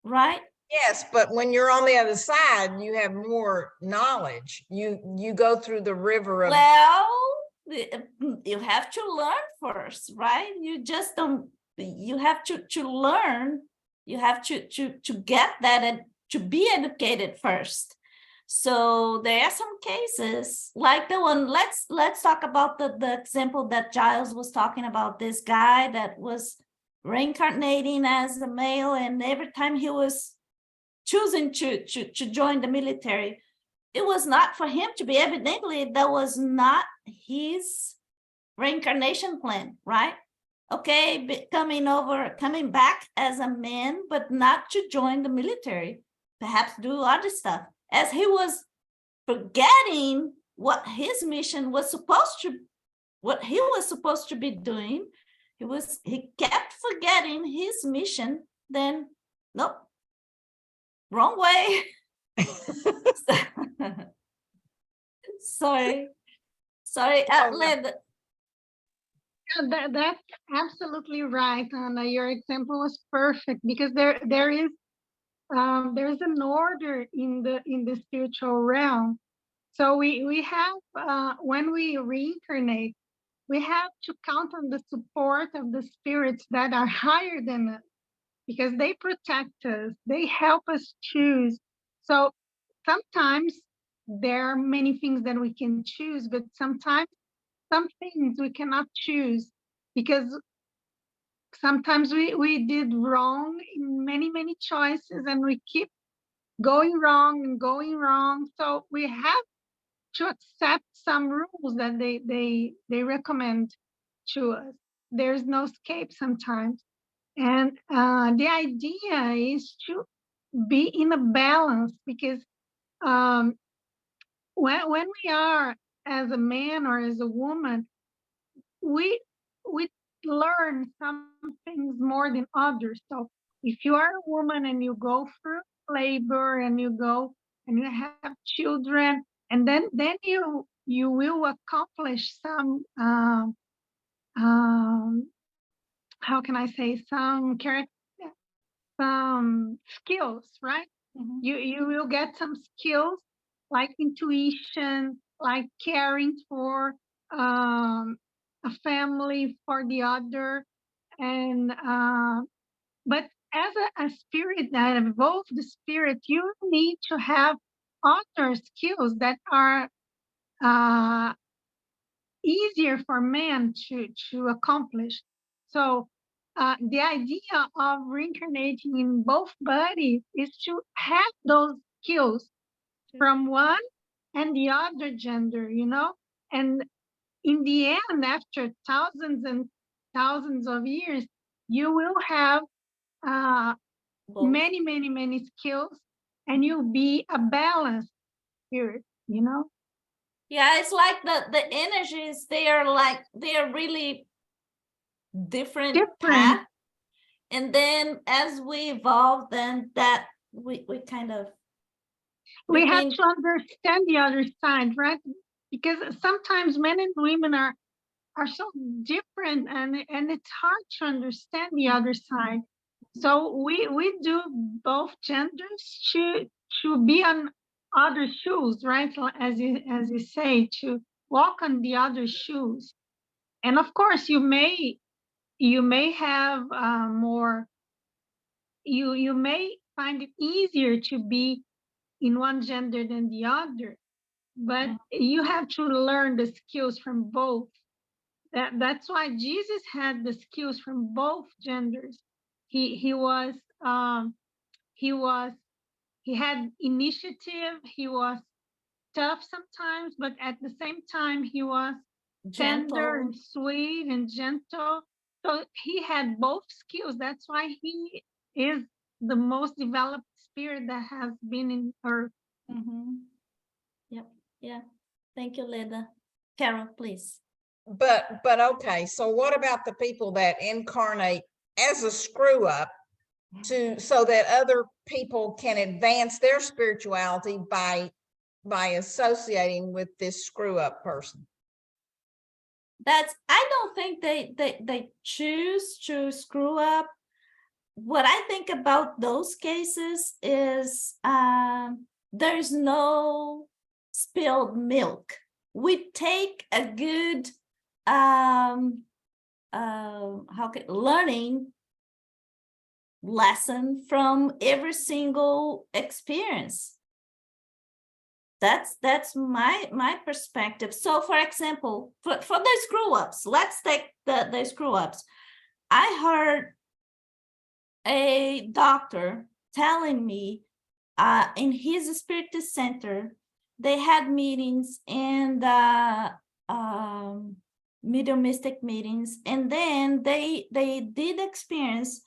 right? Yes, but when you're on the other side, you have more knowledge. You go through the river of Well, you have to learn first, right? You just don't. You have to learn. You have to get that and to be educated first. So there are some cases like the one. Let's talk about the example that Giles was talking about. This guy that was reincarnating as a male, and every time he was choosing to join the military, it was not for him to be. Evidently, that was not his reincarnation plan, right? Okay, coming back as a man, but not to join the military, perhaps do other stuff, as he was forgetting what his mission was supposed to be doing. He kept forgetting his mission. Then, nope, wrong way. Sorry, Lynn. That's absolutely right, Anna. Your example was perfect because there's an order in the spiritual realm. So we have when we reincarnate, we have to count on the support of the spirits that are higher than us, because they protect us, they help us choose. So sometimes there are many things that we can choose, but sometimes some things we cannot choose, because sometimes we did wrong in many choices, and we keep going wrong and going wrong. So we have to accept some rules that they recommend to us. There's no escape sometimes. And the idea is to be in a balance, because when we are as a man or as a woman, we learn some things more than others. So if you are a woman and you go through labor and you have children, and then you will accomplish some how can I say, some skills, right? Mhm. You will get some skills like intuition, like caring for a family, for the other, and but as a spirit that evolves the spirit, you need to have other skills that are easier for man to accomplish. So the idea of reincarnating in both bodies is to have those skills from one and the other gender, you know? And in the end, after thousands and thousands of years, you will have Both. many skills, and you'll be a balanced spirit, you know? Yeah, it's like the energies, they are really different path. And then as we evolve, then that we kind of We have became- to understand the other side, right? Because sometimes men and women are so different, and it's hard to understand the other side. So we do both genders to be on other shoes, right? As you say, to walk on the other shoes. And of course, you may have more. You may find it easier to be in one gender than the other, but you have to learn the skills from both. That's why Jesus had the skills from both genders. He had initiative. He was tough sometimes, but at the same time he was tender and sweet and gentle. So he had both skills. That's why he is the most developed spirit that has been in earth. Mhm. Yep. Yeah. Thank you, Leda. Carol, please. But okay, so what about the people that incarnate as a screw up so that other people can advance their spirituality by associating with this screw up person? I don't think they choose to screw up. What I think about those cases is there's no spilled milk. We take a good learning lesson from every single experience. That's my perspective. So for example, for the screw-ups, let's take the screw-ups. I heard a doctor telling me in his spirit center, they had meetings and mediumistic meetings, and then they did experience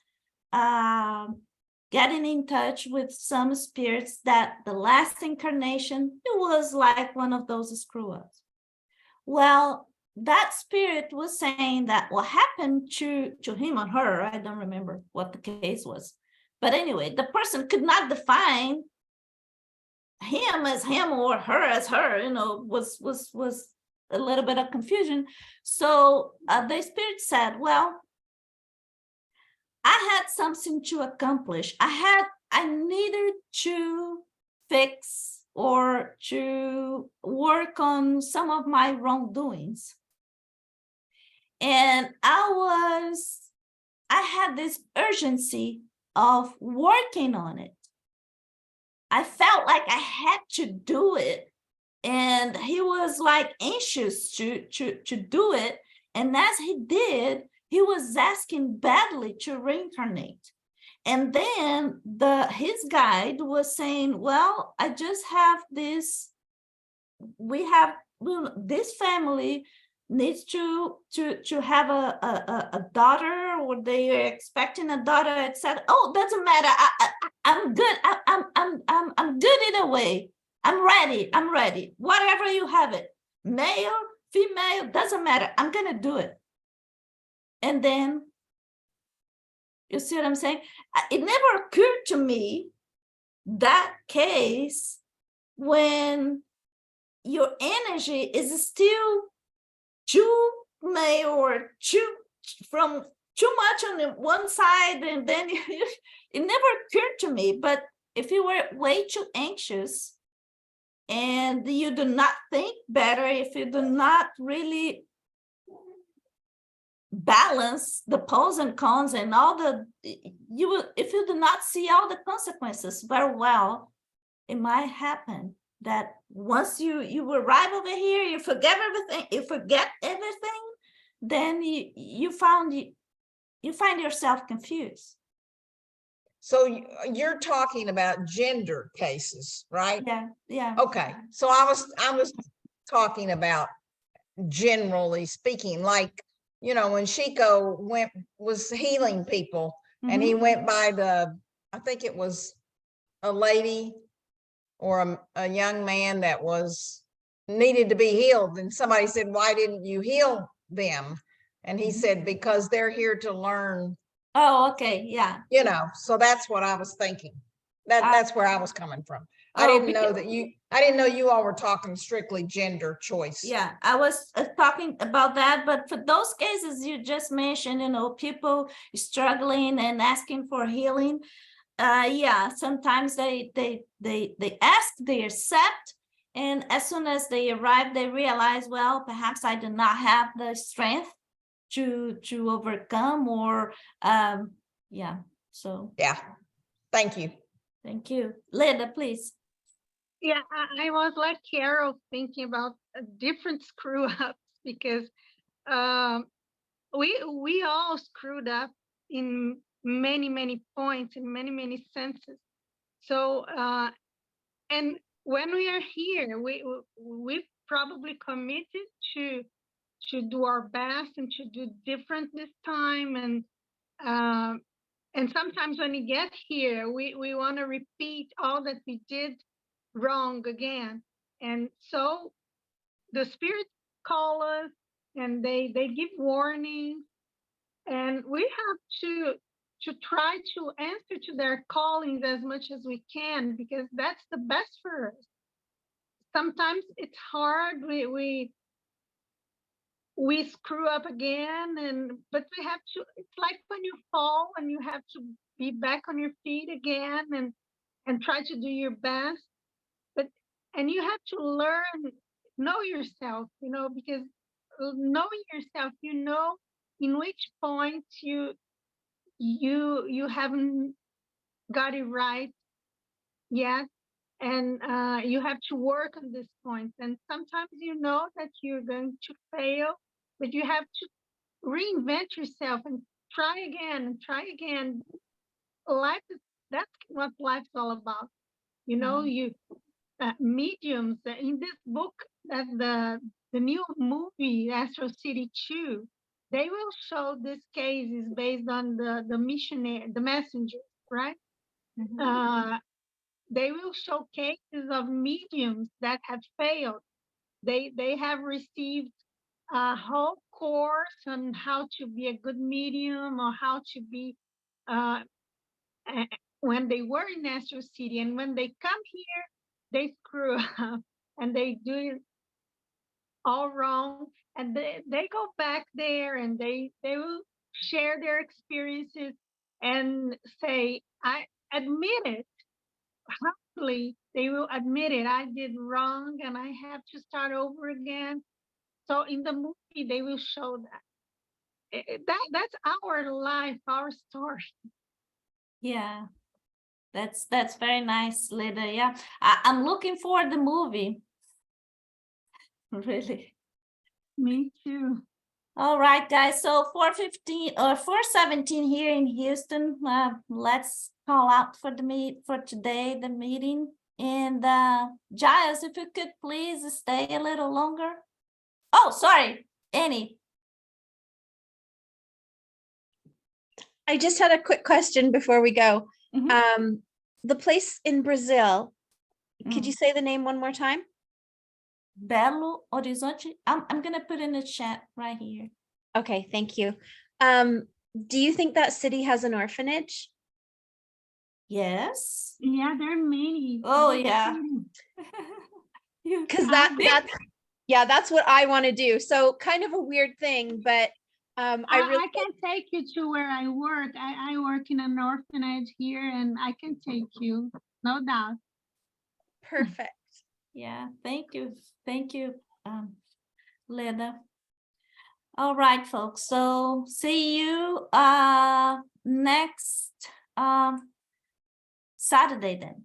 getting in touch with some spirits that the last incarnation, it was like one of those screw-ups. Well, that spirit was saying that what happened to him or her, I don't remember what the case was. But anyway, the person could not define him as him or her as her, was a little bit of confusion. So the spirit said, well, I had something to accomplish. I needed to fix or to work on some of my wrongdoings. And I had this urgency of working on it. I felt like I had to do it. And he was like anxious to do it. And as he did, he was asking badly to reincarnate. And then his guide was saying, well, I just have this, this family needs to have a daughter, or they are expecting a daughter, etc. Oh, doesn't matter. I'm good. I'm good either way. I'm ready. Whatever you have it, male, female, doesn't matter. I'm gonna do it. And then, you see what I'm saying? It never occurred to me that case when your energy is still too may or from too much on the one side, and then it never occurred to me. But if you were way too anxious and you do not think better, if you do not really balance the pros and cons and all the, if you do not see all the consequences very well, it might happen that once you arrive over here, you forget everything, then you find yourself confused. So you're talking about gender cases, right? Yeah. Okay, so I was talking about generally speaking, like, you know, when Chico was healing people, and he went by I think it was a lady or a young man that needed to be healed, and somebody said, why didn't you heal them? And he said, because they're here to learn. Oh, okay, yeah. You know, so that's what I was thinking. That's where I was coming from. I didn't know you all were talking strictly gender choice. Yeah, I was talking about that, but for those cases you just mentioned, you know, people struggling and asking for healing, yeah, sometimes they ask, they accept, and as soon as they arrive, they realize, well, perhaps I do not have the strength to overcome, or yeah. So yeah, thank you. Thank you. Leda, please. Yeah, I was like Carol, thinking about different screw ups, because we all screwed up in many points, in many senses. So and when we are here, we probably committed to do our best and to do different this time, and sometimes when we get here, we want to repeat all that we did wrong again. And so the spirits call us, and they give warnings, and we have to try to answer to their callings as much as we can, because that's the best for us. Sometimes it's hard, we screw up again, but we have to, it's like when you fall and you have to be back on your feet again and try to do your best. And you have to learn, know yourself, you know, because knowing yourself, you know in which point you haven't got it right yet, and you have to work on this point. And sometimes you know that you're going to fail, but you have to reinvent yourself and try again and try again. That's what life's all about. You know, mediums in this book, that the new movie Astro City 2, they will show this case is based on the missionary, the messenger, right? They will show cases of mediums that have failed. They have received a whole course on how to be a good medium, or how to be when they were in Astro City, and when they come here, they screw up and they do it all wrong, and they go back there and they will share their experiences and say, I admit it. Hopefully they will admit it. I did wrong and I have to start over again. So in the movie, they will show that's our life, our story. Yeah, that's very nice, Leda. Yeah, I'm looking for the movie. Really. Me too. All right, guys. So 4:15 or 4:17 here in Houston. Let's call out for today, the meeting. And Giles, if you could please stay a little longer. Oh, sorry, Annie. I just had a quick question before we go. The place in Brazil, could you say the name one more time? Belo Horizonte. I'm gonna put in the chat right here. Okay, thank you. Do you think that city has an orphanage? Yes. Yeah, there are many. Oh yeah. Because that's Yeah, that's what I want to do. So kind of a weird thing, but I really I can take you to where I work. I work in an orphanage here, and I can take you, no doubt. perfect. Yeah, thank you, Leda. All right, folks. So see you next Saturday then.